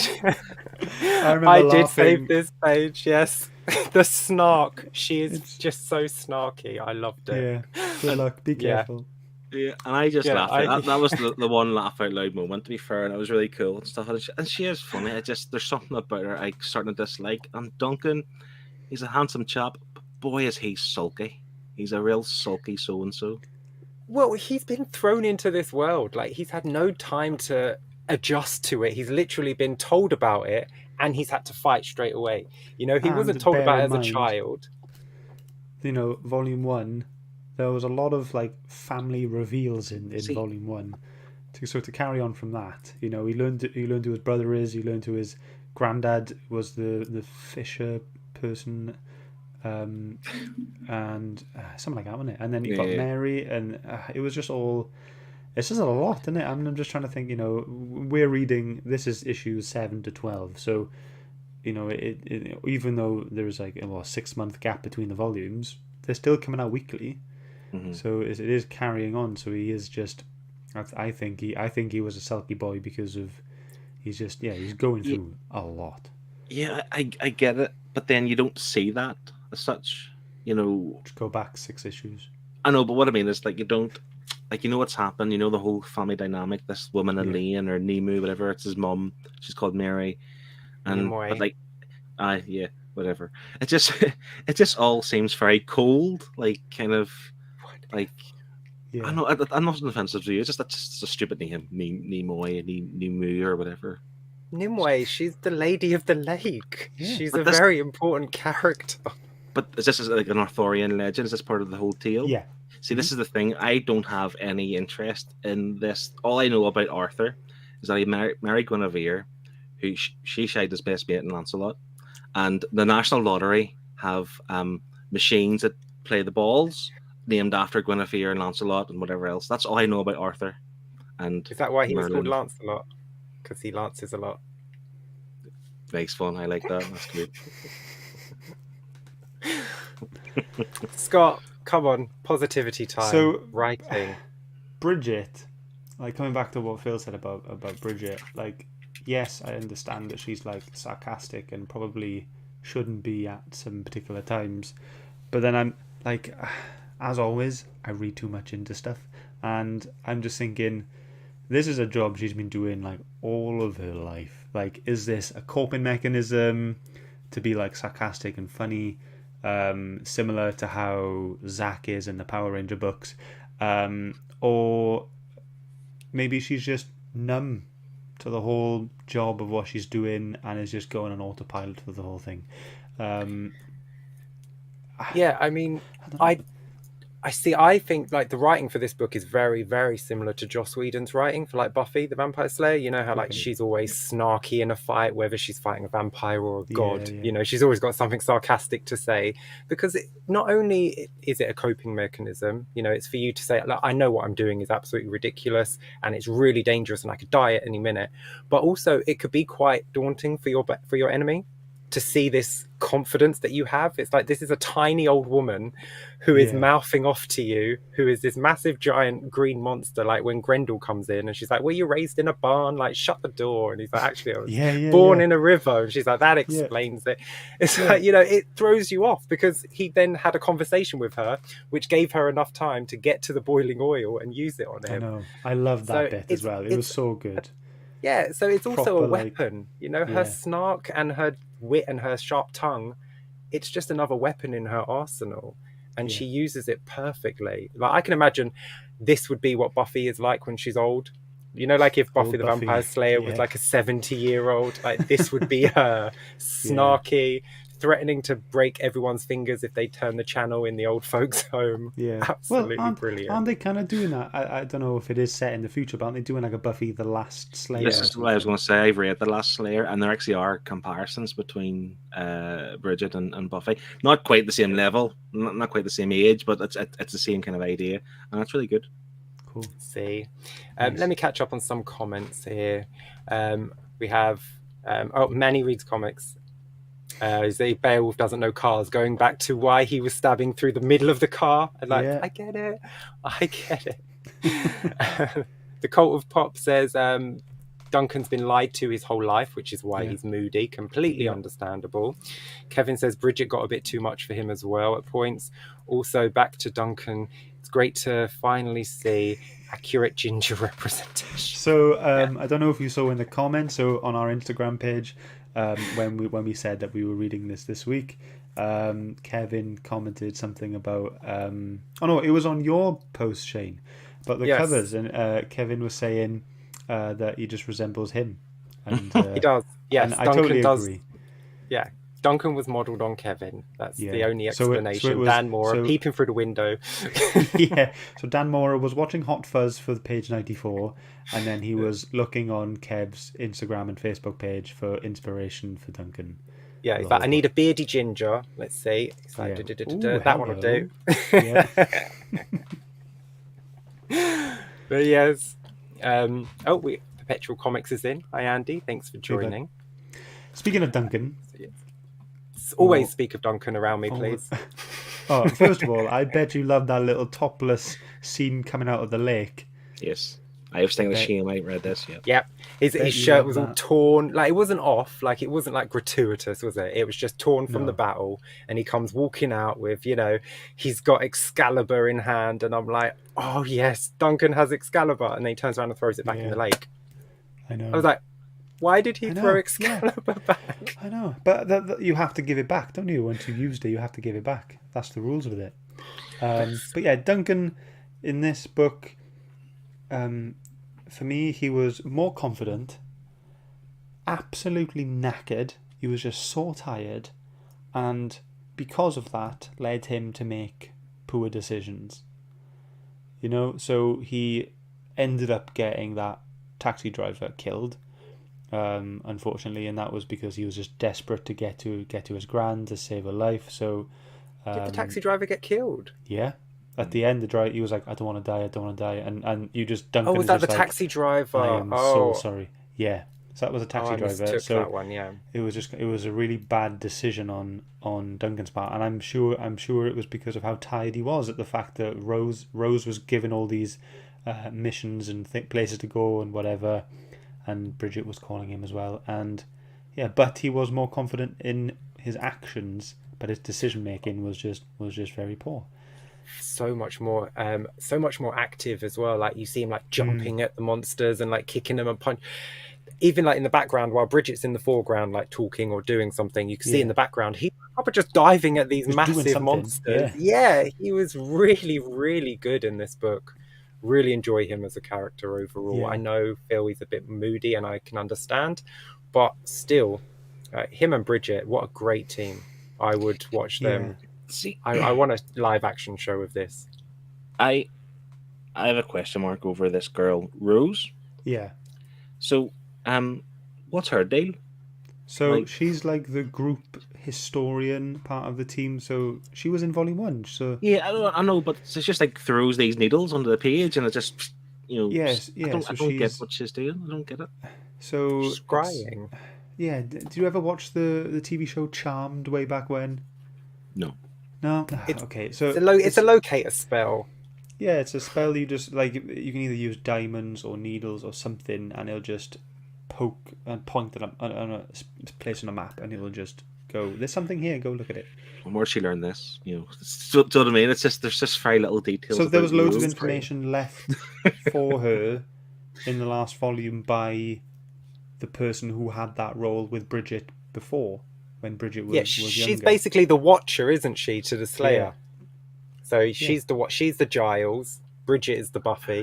did save this page. Yes, the snark. She is just so snarky. I loved it.
Yeah. Good luck. Be careful.
Yeah, and I just laughed. That was the one laugh out loud moment, to be fair, and it was really cool and stuff. And she is funny. There's something about her I starting to dislike. And Duncan, he's a handsome chap, but boy is he sulky. He's a real sulky so and so.
Well, he's been thrown into this world. Like, he's had no time to adjust to it. He's literally been told about it, and he's had to fight straight away. You know, he wasn't told about it as a child.
You know, Volume 1, there was a lot of like family reveals in Volume 1. To carry on from that, you know, he learned who his brother is. He learned who his granddad was, the fisher person. And something like that, wasn't it? And then you got Mary, and it was just all. It's just a lot, isn't it? I mean, I'm just trying to think. You know, we're reading. This is issues 7 to 12, so you know, it even though there's like a 6-month gap between the volumes, they're still coming out weekly. Mm-hmm. So it is carrying on. So he is just. I think he was a sulky boy because of. He's going through a lot. Yeah,
I get it, but then you don't see that as such, you know.
Just go back 6 issues.
I know, but what I mean is, like, you don't, like, you know what's happened. You know the whole family dynamic. This woman, Elaine or Nemu, whatever. It's his mum. She's called Mary, and but like, whatever. It just all seems very cold. Like, kind of, like. Yeah. I know. I'm not offensive to you. It's just that's just a stupid name, Nemu or whatever.
Nimue, she's the Lady of the Lake. Yeah. She's a very important character.
But is this like an Arthurian legend? Is this part of the whole tale?
Yeah.
See, this is the thing. I don't have any interest in this. All I know about Arthur is that he married Guinevere, who she shied his best mate in Lancelot, and the National Lottery have machines that play the balls named after Guinevere and Lancelot and whatever else. That's all I know about Arthur. And
is that why he was called Lancelot? Because he lances a lot.
Makes fun. I like that. That's good.
Scott, come on, positivity time. So, writing.
Bridgette, like coming back to what Phil said about Bridgette, like, yes, I understand that she's like sarcastic and probably shouldn't be at some particular times, but then I'm like, as always, I read too much into stuff, and I'm just thinking, this is a job she's been doing like all of her life. Like, is this a coping mechanism to be like sarcastic and funny, similar to how Zach is in the Power Ranger books, or maybe she's just numb to the whole job of what she's doing and is just going on autopilot for the whole thing.
Yeah, I mean, I think like the writing for this book is very, very similar to Joss Whedon's writing for like Buffy the Vampire Slayer. You know how like she's always snarky in a fight, whether she's fighting a vampire or a god.
Yeah.
You know, she's always got something sarcastic to say, because not only is it a coping mechanism, you know, it's for you to say, like, I know what I'm doing is absolutely ridiculous and it's really dangerous and I could die at any minute. But also it could be quite daunting for your enemy to see this confidence that you have. It's like, this is a tiny old woman who is mouthing off to you, who is this massive giant green monster. Like when Grendel comes in and she's like, were you raised in a barn? Like, shut the door. And he's like, actually I was born in a river. And she's like, that explains it. It's like, you know, it throws you off, because he then had a conversation with her which gave her enough time to get to the boiling oil and use it on him.
I know, I love that bit as well. It was so good.
Yeah, so it's also
Proper,
a weapon, you know, her snark and her wit and her sharp tongue, it's just another weapon in her arsenal, and she uses it perfectly. Like, I can imagine this would be what Buffy is like when she's old. You know, like if Buffy the Vampire Slayer was like a 70-year-old, like this would be her, snarky, threatening to break everyone's fingers if they turn the channel in the old folks' home.
Yeah,
absolutely brilliant.
Aren't they kind of doing that? I don't know if it is set in the future, but aren't they doing like a Buffy the Last Slayer?
This is what I was going to say. I've read The Last Slayer, and there actually are comparisons between Bridget and Buffy. Not quite the same level, not quite the same age, but it's the same kind of idea, and that's really good.
Cool.
See,
Nice.
Let me catch up on some comments here. We have Manny reads comics. Beowulf doesn't know cars, going back to why he was stabbing through the middle of the car. And like, I get it. The Cult of Pop says Duncan's been lied to his whole life, which is why he's moody. Completely understandable. Kevin says Bridget got a bit too much for him as well at points. Also, back to Duncan. It's great to finally see accurate ginger representation.
So I don't know if you saw in the comments, so on our Instagram page, when we said that we were reading this week, Kevin commented something about oh no, it was on your post, Shane, but the covers, and Kevin was saying that he just resembles him, and
he does. Yes,
and I
Duncan
totally
does.
agree.
Yeah, Duncan was modelled on Kevin. That's the only explanation.
So it was,
Dan Mora peeping through the window.
So Dan Mora was watching Hot Fuzz for page 94, and then he was looking on Kev's Instagram and Facebook page for inspiration for Duncan.
Yeah, he's like, I need a beardy ginger. Let's see. He's like, that one will do. But yes. Perpetual Comics is in. Hi, Andy. Thanks for joining.
Speaking of Duncan,
always speak of Duncan around me, please.
First of all, I bet you love that little topless scene coming out of the lake.
Yes. I was thinking the Shane might read this,
Yep. His shirt was all torn. Like, it wasn't off. Like, it wasn't like gratuitous, was it? It was just torn from the battle. And he comes walking out with, you know, he's got Excalibur in hand. And I'm like, oh, yes, Duncan has Excalibur. And then he turns around and throws it back in the lake.
I know.
I was like, why did he throw Excalibur back?
I know. But you have to give it back, don't you? Once you've used it, you have to give it back. That's the rules with it. But yeah, Duncan in this book, for me, he was more confident, absolutely knackered. He was just so tired, and because of that, led him to make poor decisions. You know, so he ended up getting that taxi driver killed, unfortunately, and that was because he was just desperate to get to his gran to save her life. So,
did the taxi driver get killed?
Yeah. At the end, he was like, I don't want to die, I don't want to die. And you just, Duncan
was that the taxi driver?
I am so sorry. Yeah. So that was a taxi driver.
I
so
that one, yeah.
It was a really bad decision on Duncan's part. And I'm sure it was because of how tired he was, at the fact that Rose was given all these missions and places to go and whatever. And Bridget was calling him as well. And yeah, but he was more confident in his actions, but his decision making was just very poor.
So much more active as well. Like, you see him like jumping at the monsters and like kicking them and punch. Even like in the background, while Bridget's in the foreground, like talking or doing something, you can see in the background he's probably just diving at these massive monsters. Yeah, he was really, really good in this book. Really enjoy him as a character overall.
Yeah.
I know Phil is a bit moody, and I can understand, but still, him and Bridget, what a great team. I would watch them.
See,
I want a live action show of this.
I have a question mark over this girl, Rose.
Yeah.
So, what's her deal?
So
Like-
she's like the group historian part of the team. So she was in Volume 1. So
Yeah, I know, but it's just like throws these needles onto the page, and it just,
Yes,
I
yeah,
don't,
so
I don't get
she's-
what she's doing. I don't get it.
so
Scrying.
yeah. Did you ever watch the TV show Charmed way back when?
No.
No.
It's-
Okay. So
It's a locator spell.
yeah, it's a spell you just like. You can either use diamonds or needles or something, and it'll just poke and point at on a place on a map, and it'll just go. There's something here. Go look at it.
And where'd she learn this? Do you know what I mean? It's just there's just very little details.
So there was
about
loads of
Rose.
information left for her in the last volume by the person who had that role with Bridget before, when Bridget was,
Yeah,
was
she's
younger.
basically the Watcher, isn't she, to the Slayer?
Yeah.
So she's the Giles. Bridget is the Buffy.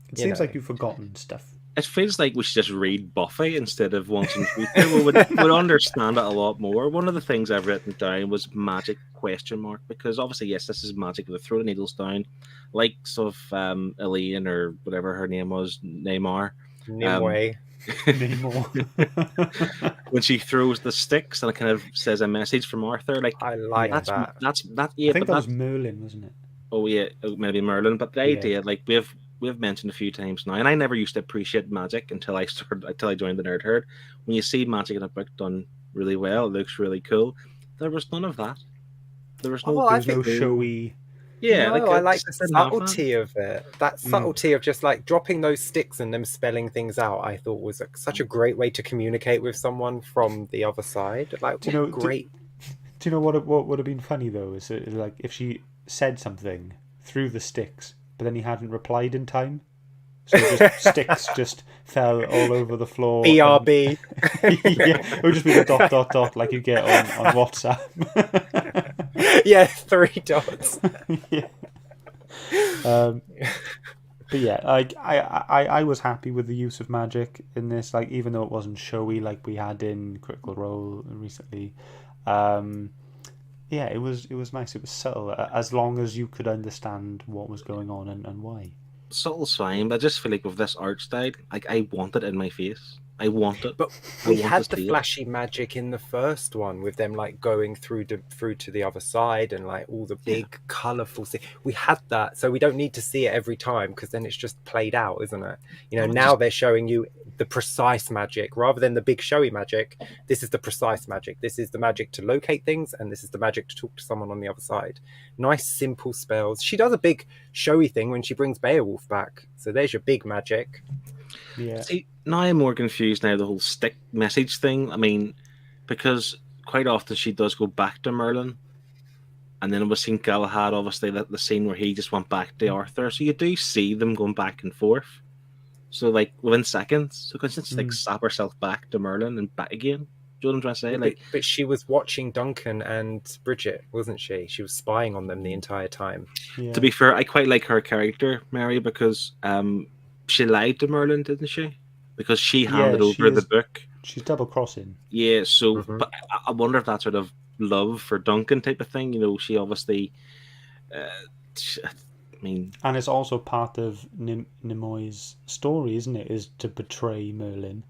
It
you
seems
know.
like you've forgotten stuff.
It feels like we should just read Buffy instead of wanting to. We would understand it a lot more. One of the things I've written down was magic ? Because obviously, yes, this is magic. They throw the needles down, likes of Elaine or whatever her name was, Neymar.
Nimue.
Namor.
When she throws the sticks and it kind of says a message from Arthur, like
I like
Yeah.
that.
that's yeah.
I think
but
that was
that's,
Merlin, wasn't it?
oh yeah, maybe Merlin. But the
Yeah.
idea, like we've mentioned a few times now, and I never used to appreciate magic until I joined the Nerd Herd. When you see magic in a book done really well, it looks really cool. There was none of that. There was no.
Oh, I
There's no
think-
showy.
Yeah,
No, I like
it
the
just didn't have that.
subtlety of it. That subtlety of just like dropping those sticks and them spelling things out, I thought was such a great way to communicate with someone from the other side. Like,
Do you know-
great.
Do you know what would have been funny though? Is like if she said something through the sticks, but then he hadn't replied in time, so just sticks just fell all over the floor.
BRB.
Yeah, it would just be the ... like you get on WhatsApp.
Yeah, 3 dots.
Yeah. But yeah, like I was happy with the use of magic in this. Like even though it wasn't showy like we had in Critical Role recently, yeah, it was nice. It was subtle as long as you could understand what was going on and why.
Subtle's fine, but I just feel like with this art style, like I want it in my face. I want it.
But
I
we
want
had
to
the
see it.
flashy magic in the first one with them like going through to the other side and like all the big colourful things. We had that, so we don't need to see it every time because then it's just played out, isn't it? You know,
Oh,
now they're showing you the precise magic rather than the big showy magic. This is the precise magic. This is the magic to locate things, and this is the magic to talk to someone on the other side. Nice, simple spells. She does a big showy thing when she brings Beowulf back. So there's your big magic.
Yeah.
See, now I'm more confused now, the whole stick message thing. I mean, because quite often she does go back to Merlin. And then it was seen Galahad, obviously, that the scene where he just went back to Arthur. So you do see them going back and forth. So, like, within seconds. So, because it's like slap herself back to Merlin and back again. Do you know what I'm trying to say? Like,
But she was watching Duncan and Bridget, wasn't she? She was spying on them the entire time.
Yeah.
to be fair, I quite like her character, Mary, because she lied to Merlin, didn't she? Because she handed
she
over the
is-
book.
She's double crossing.
Yeah, so
Mhm.
but I wonder if that sort of love for Duncan type of thing. You know, she obviously. I mean,
And it's also part of Nimoy's story, isn't it? Is to betray Merlin.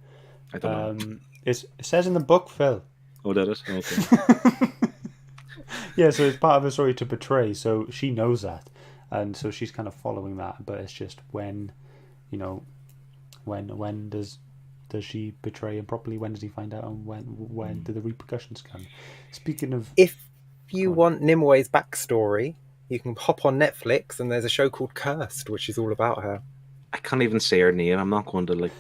I don't know.
It says in the book, Phil.
Oh, did it? Okay.
Yeah, so it's part of her story to betray. So she knows that, and so she's kind of following that. But it's just when, you know, when does she betray him properly? When does he find out? And when do the repercussions come? Speaking of,
If you
Go on.
want Nimue's backstory, you can hop on Netflix and there's a show called Cursed, which is all about her.
I can't even say her name. I'm not going to like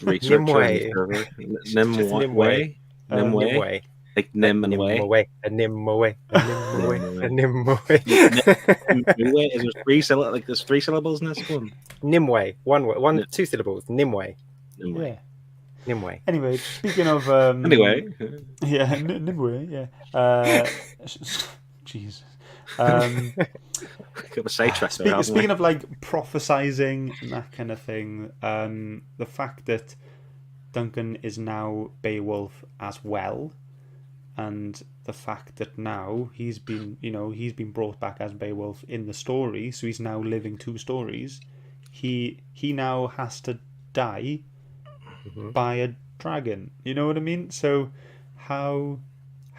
research
Nimue.
her. any further.
Just
Nimue.
Nimue.
Nimue.
Nimue.
Like Nim and Way.
Nimue. A Nimue. A Nimue. A Nimue.
Nimue. Is there there's 3 syllables in this one?
Nimue. One word.
Nim-
2 syllables. Nimue.
Nimue.
yeah.
Nimue.
Anyway, speaking of
Anyway,
yeah, Nimue, yeah. Jesus.
Got a sidetrack there, haven't we?
Speaking of like prophesizing and that kind of thing, the fact that Duncan is now Beowulf as well, and the fact that now he's been brought back as Beowulf in the story, so he's now living two stories. He now has to die by a dragon. You know what I mean? So how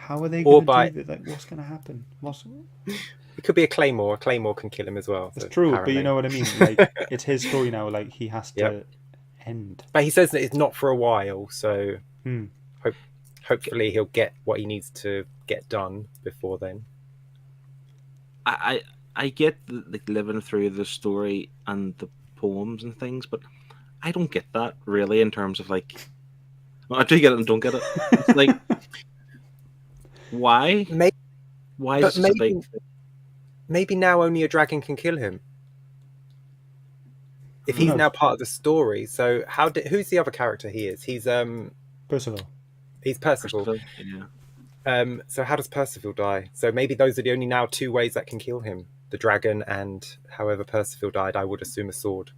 are they going to do that? Like, what's going to happen?
It could be a claymore. A claymore can kill him as well.
It's true, apparently. But you know what I mean? Like, it's his story now. Like, he has to end.
But he says that it's not for a while, so hopefully he'll get what he needs to get done before then.
I get like living through the story and the poems and things, but I don't get that really in terms of like. Well, I do get it and don't get it. It's like, why? Why is this a big thing?
Maybe now only a dragon can kill him. If he's now part of the story, so who's the other character he is? He's
Percival.
He's Percival.
Yeah.
So how does Percival die? So maybe those are the only now two ways that can kill him: the dragon and, however Percival died, I would assume a sword.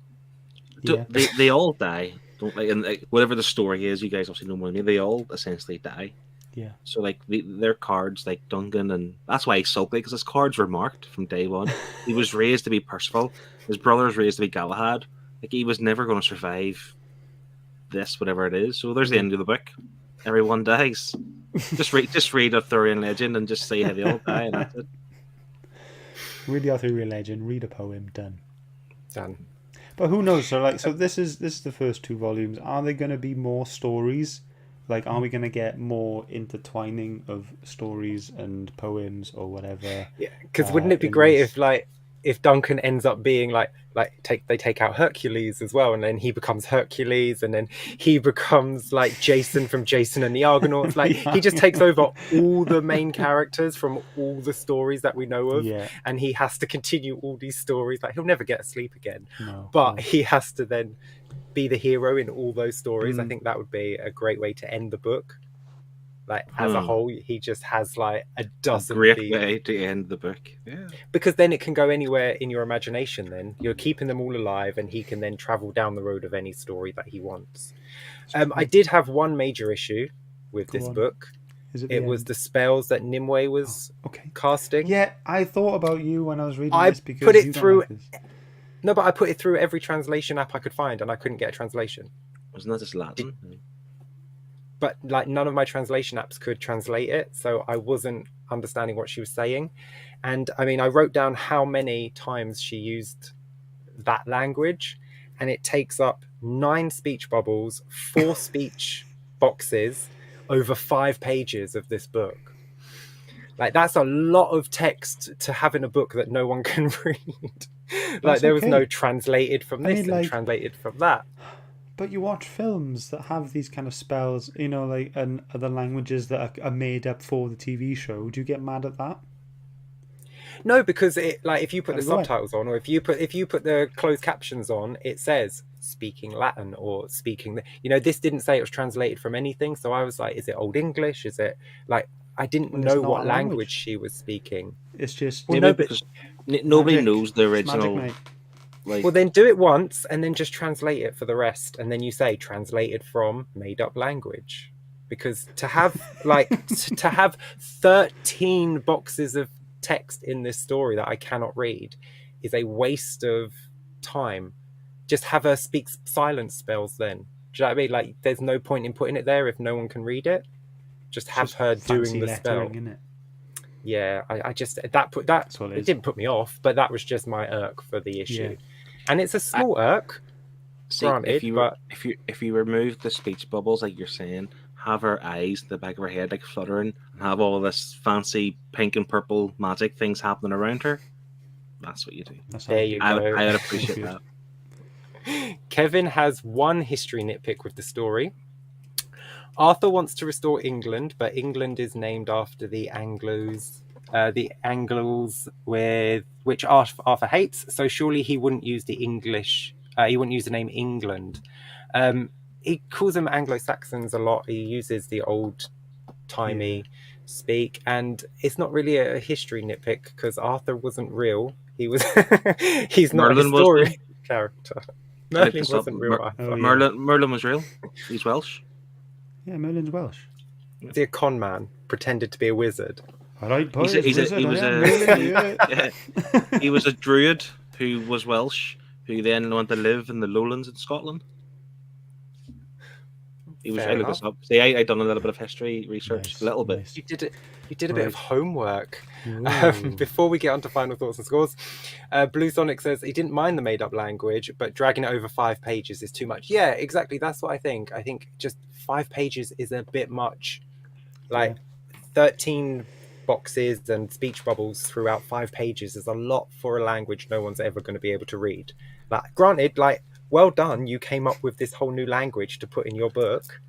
Yeah.
They all die. Don't like whatever the story is. You guys obviously know more than me. They all essentially die.
Yeah.
So like their cards, like Duncan, and that's why he's so big, because his cards were marked from day one. He was raised to be Percival. His brother was raised to be Galahad. Like, he was never going to survive this, whatever it is. So there's the end of the book. Everyone dies. Just read Arthurian legend and just say how they all die, and that's it.
Read the Arthurian legend. Read a poem. Done.
Done.
But who knows? So this is the first two volumes. Are there going to be more stories? Like, are we going to get more intertwining of stories and poems or whatever?
Yeah, because wouldn't it be great if Duncan ends up being they take out Hercules as well, and then he becomes Hercules, and then he becomes like Jason from Jason and the Argonauts. Like, he just takes over all the main characters from all the stories that we know of, and he has to continue all these stories. Like, he'll never get asleep again, but he has to then be the hero in all those stories. I think that would be a great way to end the book. Like, as a whole, he just has like a dozen.
Great way to end the book. Yeah.
Because then it can go anywhere in your imagination. Then you're keeping them all alive, and he can then travel down the road of any story that he wants. I did have one major issue with this book. It was the spells that Nimue was casting.
Yeah, I thought about you when I was reading this, because
put it through. No, but I put it through every translation app I could find, and I couldn't get a translation.
Wasn't that just Latin?
But like, none of my translation apps could translate it, so I wasn't understanding what she was saying. And I mean, I wrote down how many times she used that language, and it takes up 9 speech bubbles, 4 speech boxes, over 5 pages of this book. Like, that's a lot of text to have in a book that no one can read. Like, there was no translated from this and translated from that.
But you watch films that have these kind of spells, you know, like, and other languages that are made up for the TV show. Do you get mad at that?
No, because it, like, if you put the subtitles on, or if you put the closed captions on, it says speaking Latin or speaking. This didn't say it was translated from anything, so I was like, is it Old English? Is it like, I didn't know what language she was speaking.
It's just
because nobody knows the original.
Magic,
well, then do it once and then just translate it for the rest, and then you say translated from made up language. Because to have to have 13 boxes of text in this story that I cannot read is a waste of time. Just have her speak silence spells then. Do you know what I mean? Like, there's no point in putting it there if no one can read it. Just have her doing the spell.
Innit?
Yeah, I just it didn't put me off, but that was just my irk for the issue. And it's a small irk, granted.
If you remove the speech bubbles, like you're saying, have her eyes, the back of her head, like fluttering, and have all of this fancy pink and purple magic things happening around her, that's what you do.
There you go.
I would appreciate that.
Kevin has one history nitpick with the story. Arthur wants to restore England, but England is named after the Anglos, which Arthur hates. So surely he wouldn't use the English. He wouldn't use the name England. He calls them Anglo-Saxons a lot. He uses the old-timey speak, and it's not really a history nitpick because Arthur wasn't real. He was he's not a
Merlin was
historian
real.
character.
I looked
Merlin
this up.
wasn't real either.
Oh, yeah.
Merlin was real. He's Welsh.
Yeah, Merlin's Welsh.
Is he a con man pretended to be a wizard?
All right, boys.
He was
yeah.
he was a druid who was Welsh, who then went to live in the lowlands in Scotland. He was.
Fair
I looked
enough.
this up. See, I done a little bit of history research,
Nice,
a little bit.
nice.
You did it. You did a bit of homework.
Ooh.
Before we get on to final thoughts and scores, Blue Sonic says he didn't mind the made-up language, but dragging it over 5 pages is too much. Yeah, exactly. That's what I think. I think just 5 pages is a bit much. Like 13 boxes and speech bubbles throughout 5 pages is a lot for a language no one's ever going to be able to read. Like, granted, like, well done, you came up with this whole new language to put in your book.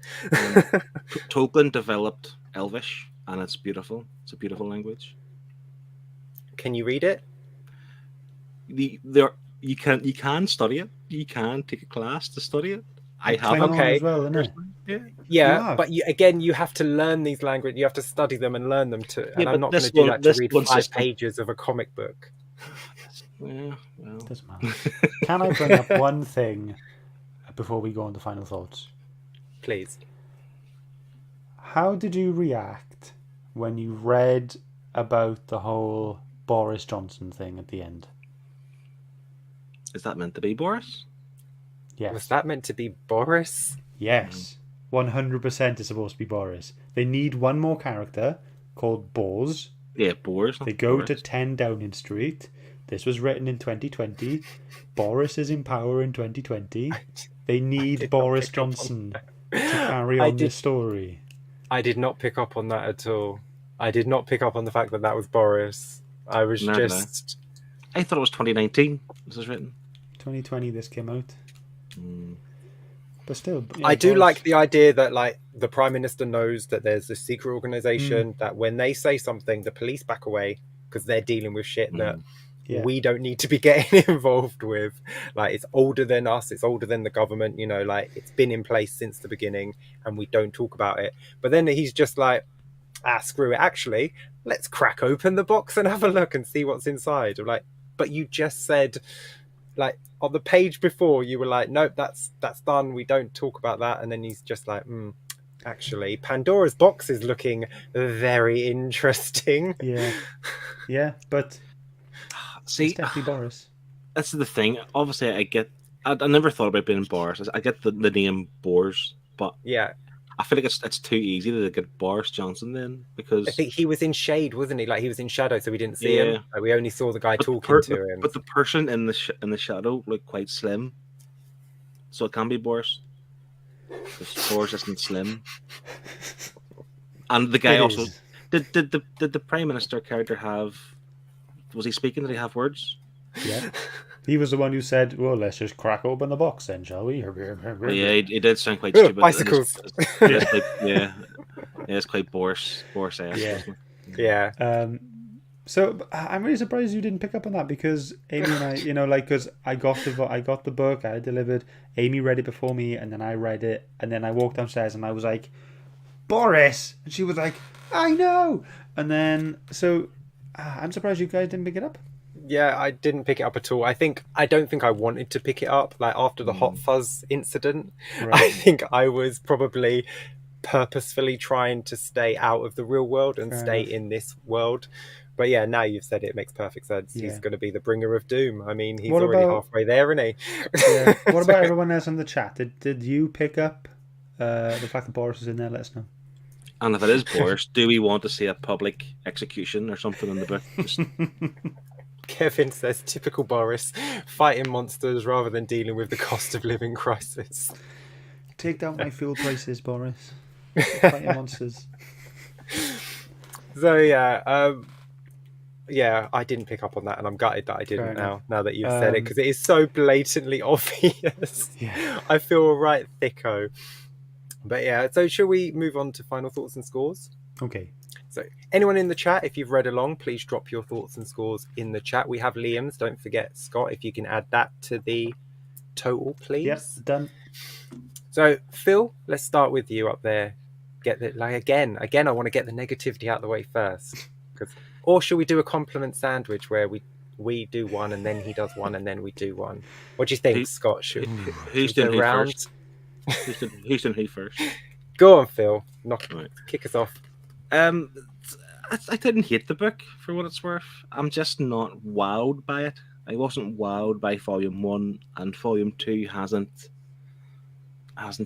Tolkien developed Elvish, and it's beautiful. It's a beautiful language.
Can you read it?
You can study it. You can take a class to study it. I have.
Klingon
Okay.
as well, isn't it?
Yeah.
Yeah,
have.
but you have to learn these languages. You have to study them and learn them to. And
Yeah,
I'm
but
not going
this
to do
one-
that to
this
read
one
5
system-
pages of a comic book.
Yeah, well.
Doesn't matter. Can I bring up one thing before we go on to final thoughts?
Please.
How did you react when you read about the whole Boris Johnson thing at the end?
Is that meant to be Boris?
Yes.
Was that meant to be Boris?
Yes. 100% is supposed to be Boris. They need one more character called Boz.
Yeah, Boris.
They go to 10 Downing Street. This was written in 2020. Boris is in power in 2020. They need
did not
Boris
pick up on
Johnson to carry
I
on
did-
this story.
I did not pick up on that at all. I did not pick up on the fact that that was Boris. I was
Neither did I.
just...
I thought it was 2019. This was written.
2020 this came out.
Mm.
But still, yeah,
I do
Boris-
like the idea that, like, the Prime Minister knows that there's a secret organisation that when they say something, the police back away because they're dealing with shit that
Yeah.
we don't need to be getting involved with. Like, it's older than us, it's older than the government, you know, like, it's been in place since the beginning and we don't talk about it. But then he's just like, screw it, actually, let's crack open the box and have a look and see what's inside. I'm like, but you just said, like, on the page before, you were like, nope, that's done, we don't talk about that. And then he's just like, actually, Pandora's box is looking very interesting.
Yeah. Yeah, but
See,
it's definitely Boris.
that's the thing. Obviously, I never thought about being Boris. I get the name Boris, but
Yeah,
I feel like it's too easy to get Boris Johnson then because
I think he was in shade, wasn't he? Like, he was in shadow, so we didn't see
Yeah.
him. Like, we only saw the guy
but the
talking
per-
to him.
But the person in the shadow looked quite slim, so it can be Boris. Because Boris isn't slim, and the guy
It
also
is.
did the Prime Minister character have? Was he speaking? Did he have words?
Yeah. He was the one who said, well, let's just crack open the box then, shall we?
Oh, yeah, he did sound quite
Ugh,
stupid.
bicycles.
It's like, yeah, it's quite Boris.
Yeah.
Yeah.
So I'm really surprised you didn't pick up on that because Amy and I, you know, like, because I got the book, I delivered. Amy read it before me, and then I read it, and then I walked downstairs, and I was like, Boris, and she was like, I know, and then so I'm surprised you guys didn't pick it up.
Yeah, I didn't pick it up at all. I don't think I wanted to pick it up. Like, after the Hot Fuzz incident, I
Right.
think I was probably purposefully trying to stay out of the real world and
Fair
stay
enough.
in this world. But yeah, now you've said it, it makes perfect sense.
Yeah.
He's going to be the bringer of doom. I mean, he's
What
already
about-
halfway there, isn't he?
Yeah. What about everyone else in the chat? Did you pick up the fact that Boris is in there? Let us know.
And if it is Boris, do we want to see a public execution or something in the book? Just-
Kevin says, typical Boris, fighting monsters rather than dealing with the cost of living crisis.
Take down my fuel prices, Boris. Fighting monsters.
So yeah, I didn't pick up on that, and I'm gutted that I
Fair
didn't
enough.
now that you've said it,
Um,
because it is so blatantly obvious.
Yeah.
I feel right thicko. But yeah, so shall we move on to final thoughts and scores?
Okay.
So anyone in the chat, if you've read along, please drop your thoughts and scores in the chat. We have Liam's. Don't forget, Scott, if you can add that to the total, please.
Yep. Done.
So Phil, let's start with you up there. get it like again. I want to get the negativity out of the way first. Or should we do a compliment sandwich where we do one and then he does one and then we do one? What do you think, Scott? Should
Who's
we go
doing who
round?
first? Who's doing who first?
Go on, Phil.
Right.
Kick us off.
I didn't hate the book for what it's worth. I'm just not wowed by it. I wasn't wowed by Volume 1, and Volume 2 hasn't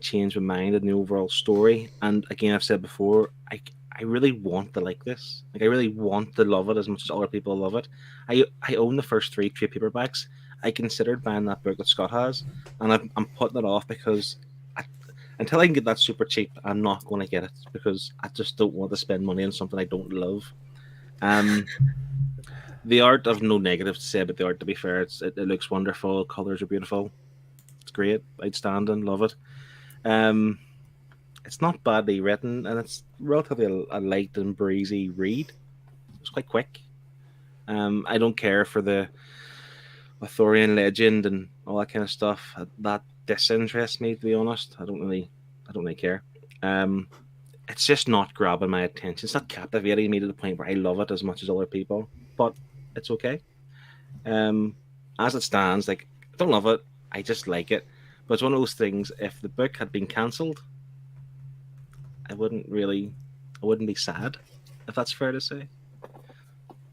changed my mind in the overall story. And again, I've said before, I really want to like this. Like, I really want to love it as much as other people love it. I own the first 3 trade paperbacks. I considered buying that book that Scott has, and I'm putting it off because until I can get that super cheap, I'm not going to get it because I just don't want to spend money on something I don't love. The art, I've no negatives to say about the art, to be fair. It looks wonderful. Colors are beautiful. It's great. Outstanding. Love it. It's not badly written, and it's relatively a light and breezy read. It's quite quick. I don't care for the Arthurian legend and all that kind of stuff. That disinterests me, to be honest. I don't really care. It's just not grabbing my attention. It's not captivating me to the point where I love it as much as other people, but it's okay. As it stands, like, I don't love it. I just like it. But it's one of those things, if the book had been cancelled, I wouldn't be sad, if that's fair to say.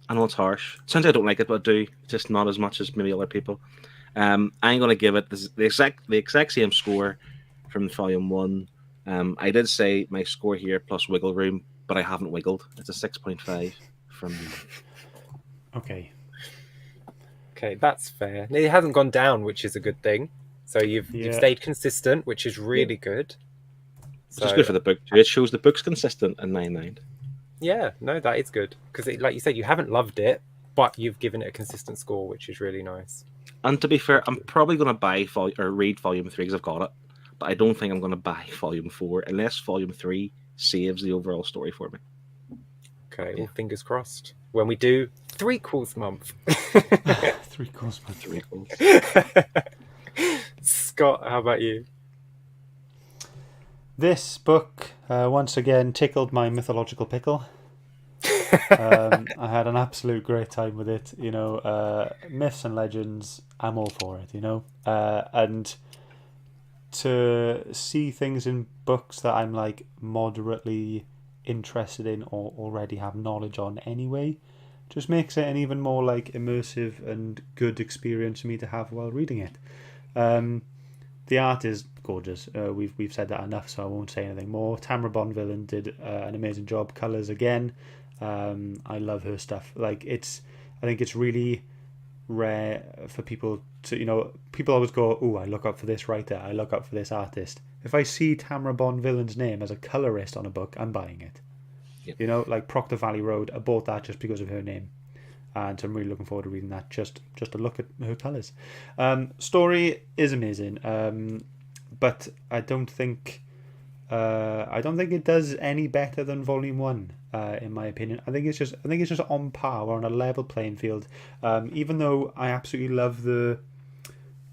I know it's harsh. Sounds like I don't like it, but I do. Just not as much as maybe other people. I'm going to give it the exact same score from Volume 1. I did say my score here plus wiggle room, but I haven't wiggled. It's a 6.5 from me.
Okay.
Okay, that's fair. It hasn't gone down, which is a good thing. So you've stayed consistent, which is really good.
Which is good for the book too. It shows the book's consistent in my mind.
Yeah, no, that is good. Because like you said, you haven't loved it, but you've given it a consistent score, which is really nice.
And to be fair, I'm probably going to buy or read Volume 3 because I've got it. But I don't think I'm going to buy Volume 4 unless Volume 3 saves the overall story for me.
Okay, well, fingers crossed. When we do 3-quarters month.
3-quarters month.
3-quarters.
Scott, how about you?
This book, once again, tickled my mythological pickle. I had an absolute great time with it. You know, myths and legends, I'm all for it, you know. And to see things in books that I'm like moderately interested in or already have knowledge on anyway, just makes it an even more like immersive and good experience for me to have while reading it. The art is gorgeous. We've said that enough, so I won't say anything more. Tamara Bonvillain did an amazing job. Colours again. I love her stuff. Like, I think it's really rare for people to, you know, people always go, "Oh, I look up for this writer. I look up for this artist." If I see Tamara Bonvillain's name as a colorist on a book, I'm buying it. Yep. You know, like Proctor Valley Road, I bought that just because of her name. And so I'm really looking forward to reading that just to look at her colours. Story is amazing, but I don't think it does any better than Volume 1, in my opinion. I think it's just on par. We're on a level playing field. Even though I absolutely love the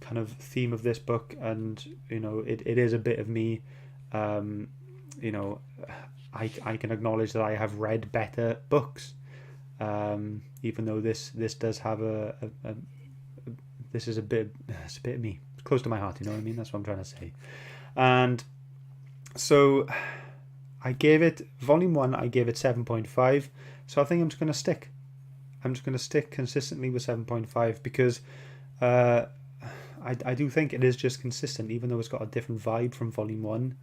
kind of theme of this book, and you know it is a bit of me. You know, I can acknowledge that I have read better books. Even though this does have it's a bit of me. It's close to my heart, you know what I mean? That's what I'm trying to say. And so I gave it, Volume 1, I gave it 7.5. So I think I'm just going to stick. I'm just going to stick consistently with 7.5 because I do think it is just consistent. Even though it's got a different vibe from Volume 1,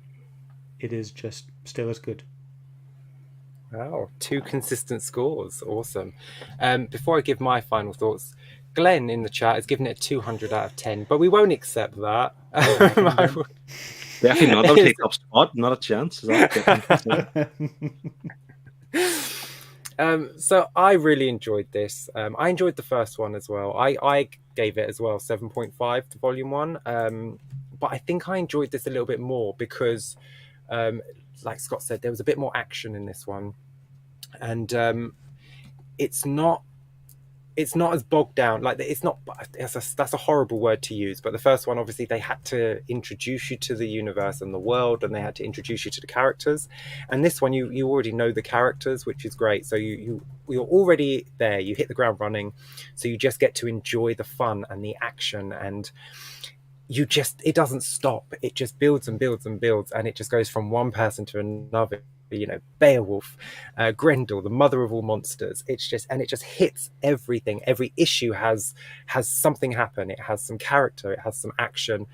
it is just still as good.
Wow, 2 consistent scores. Awesome. Before I give my final thoughts, Glenn in the chat has given it a 200 out of 10, but we won't accept that.
Definitely not. That'll take up spot. Not a chance.
So I really enjoyed this. I enjoyed the first one as well. I gave it as well 7.5 to Volume 1. But I think I enjoyed this a little bit more because like Scott said, there was a bit more action in this one, and it's not it's not as bogged down. Like it's not. That's a horrible word to use. But the first one, obviously, they had to introduce you to the universe and the world, and they had to introduce you to the characters. And this one, you already know the characters, which is great. So you're already there. You hit the ground running. So you just get to enjoy the fun and the action, and it doesn't stop. It just builds and builds and builds, and it just goes from one person to another. Beowulf, Grendel, the mother of all monsters. It just hits everything. Every issue has something happen. It has some character. It has some action.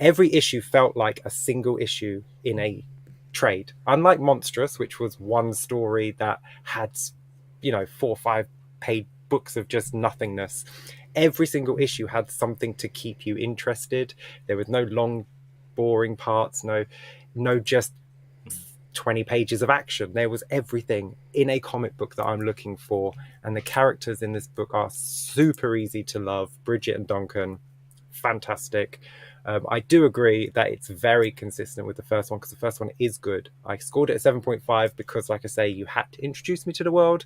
Every issue felt like a single issue in a trade. Unlike Monstrous, which was one story that had 4 or 5 paid books of just nothingness. Every single issue had something to keep you interested. There was no long, boring parts. No just 20 pages of action. There was everything in a comic book that I'm looking for, and the characters in this book are super easy to love. Bridgette and Duncan, fantastic. I do agree that it's very consistent with the first one, because the first one is good. I scored it at 7.5 because, like I say, you had to introduce me to the world,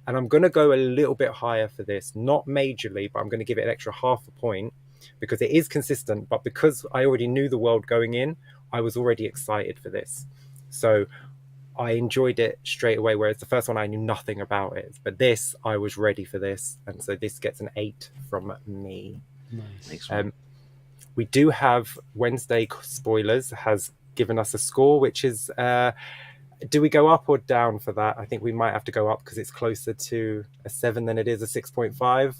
and I'm going to go a little bit higher for this, not majorly, but I'm going to give it an extra half a point because it is consistent. But because I already knew the world going in, I was already excited for this. So I enjoyed it straight away, whereas the first one I knew nothing about it. But this, I was ready for this, and so this gets an 8 from me.
Nice.
We do have Wednesday Spoilers has given us a score, which is do we go up or down for that? I think we might have to go up because it's closer to a 7 than it is a 6.5.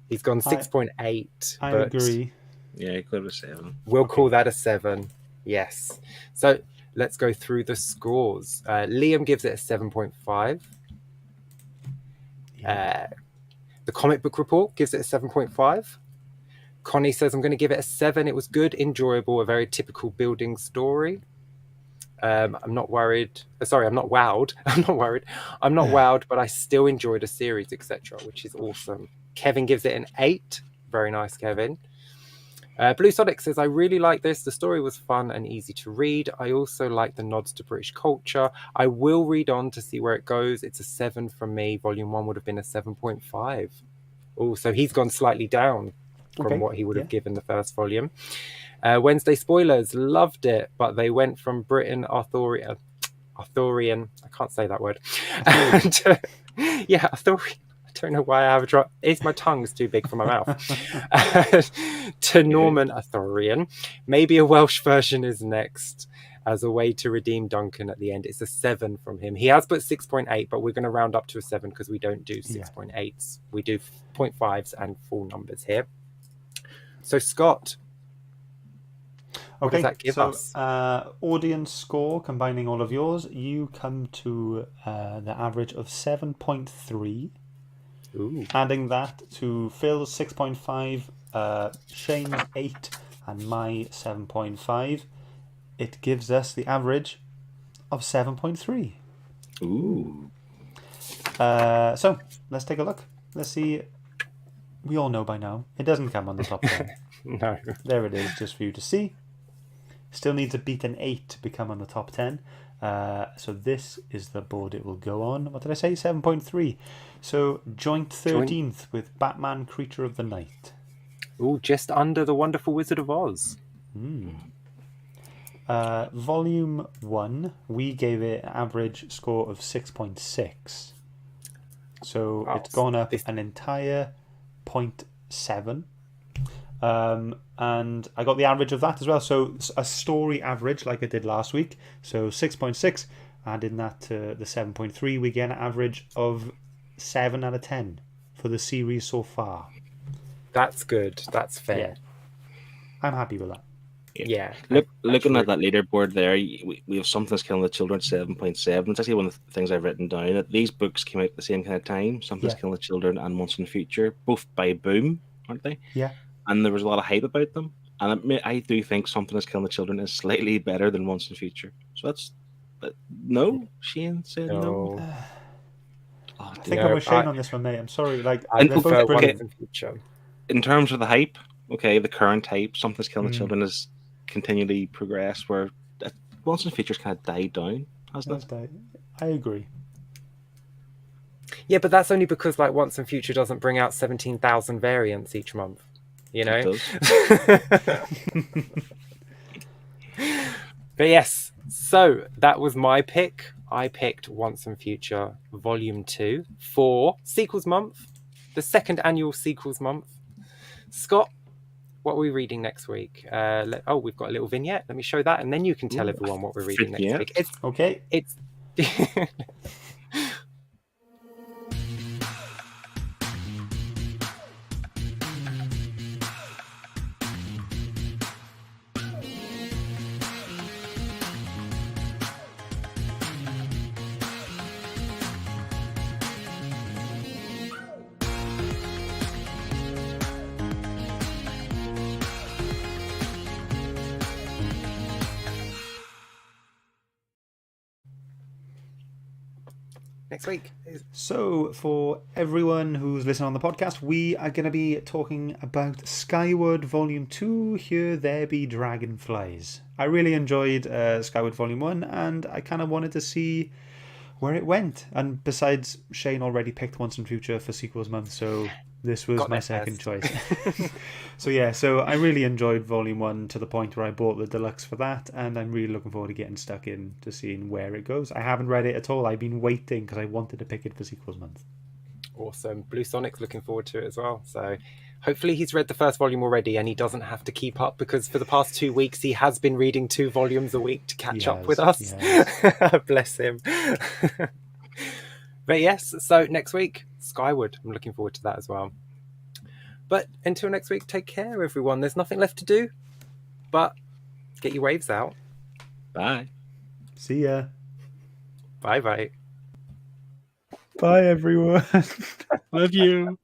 He's gone 6.8.
I agree.
Yeah, he could have 7.
We'll call that a 7. Yes. So let's go through the scores. Liam gives it a 7.5. The Comic Book Report gives it a 7.5. Connie says, I'm going to give it a 7. It was good, enjoyable, a very typical building story. I'm not worried. Sorry, I'm not wowed. I'm not worried. I'm not wowed, but I still enjoyed the series, etc., which is awesome. Kevin gives it an 8. Very nice, Kevin. Blue Sonic says, I really like this. The story was fun and easy to read. I also like the nods to British culture. I will read on to see where it goes. It's a 7 from me. Volume 1 would have been a 7.5. Oh, so he's gone slightly down from what he would have given the first volume. Wednesday Spoilers, loved it, but they went from Britain Arthurian, I can't say that word. Arthurian. I don't know why I have a drop. My tongue's too big for my mouth. To Norman Arthurian. Maybe a Welsh version is next as a way to redeem Duncan at the end. It's a 7 from him. He has put 6.8, but we're going to round up to a 7 because we don't do 6.8s. We do 0.5s and full numbers here. So Scott, what does that give us?
Audience score, combining all of yours, you come to the average of 7.3.
Ooh.
Adding that to Phil's 6.5, Shane's 8, and my 7.5, it gives us the average of 7.3.
Ooh.
So let's take a look. Let's see. We all know by now it doesn't come on the top 10.
No.
There it is, just for you to see. Still needs to beat an 8 to become on the top 10. So this is the board it will go on. What did I say? 7.3. So joint 13th with Batman Creature of the Night.
Ooh, just under The Wonderful Wizard of Oz.
Volume 1, we gave it an average score of 6.6. So it's gone up an entire 0.7. And I got the average of that as well. So a story average like I did last week. So 6.6. Adding that to the 7.3, we get an average of 7 out of 10 for the series so far.
That's good. That's fair.
Yeah. I'm happy with that.
Yeah.
Looking at that leaderboard there, we have Something's Killing the Children 7.7. It's actually one of the things I've written down. That these books came out at the same kind of time. Something's Killing the Children and Once in the Future, both by Boom, aren't they?
Yeah.
And there was a lot of hype about them. And I do think Something's Killing the Children is slightly better than Once in the Future. So that's no. Shane said no.
I think I'm with Shane on this one, mate. I'm sorry.
I prefer Once in the Future.
In terms of the hype, the current hype, Something's Killing the Children has continually progressed, where Once in the Future's kind of died down, hasn't it?
I agree.
Yeah, but that's only because like Once and Future doesn't bring out 17,000 variants each month. You know?
It does.
But yes, so that was my pick. I picked Once and Future Volume 2 for Sequels Month, the second annual Sequels Month. Scott, what are we reading next week? We've got a little vignette. Let me show that, and then you can tell everyone what we're reading next week.
Okay.
It's next week.
So, for everyone who's listening on the podcast, we are going to be talking about Skyward Volume 2, Here There Be Dragonflies. I really enjoyed Skyward Volume 1, and I kind of wanted to see where it went. And besides, Shane already picked Once and Future for Sequels Month, so this was my second choice. So I really enjoyed Volume 1 to the point where I bought the deluxe for that, and I'm really looking forward to getting stuck in to seeing where it goes. I haven't read it at all. I've been waiting because I wanted to pick it for Sequels Month.
Awesome. Blue Sonic's looking forward to it as well. So hopefully he's read the first volume already and he doesn't have to keep up, because for the past 2 weeks he has been reading 2 volumes a week to catch up with us. Bless him. But yes, so next week, Skyward. I'm looking forward to that as well. But until next week, take care, everyone. There's nothing left to do but get your waves out.
Bye.
See ya.
Bye-bye.
Bye, everyone.
Love you.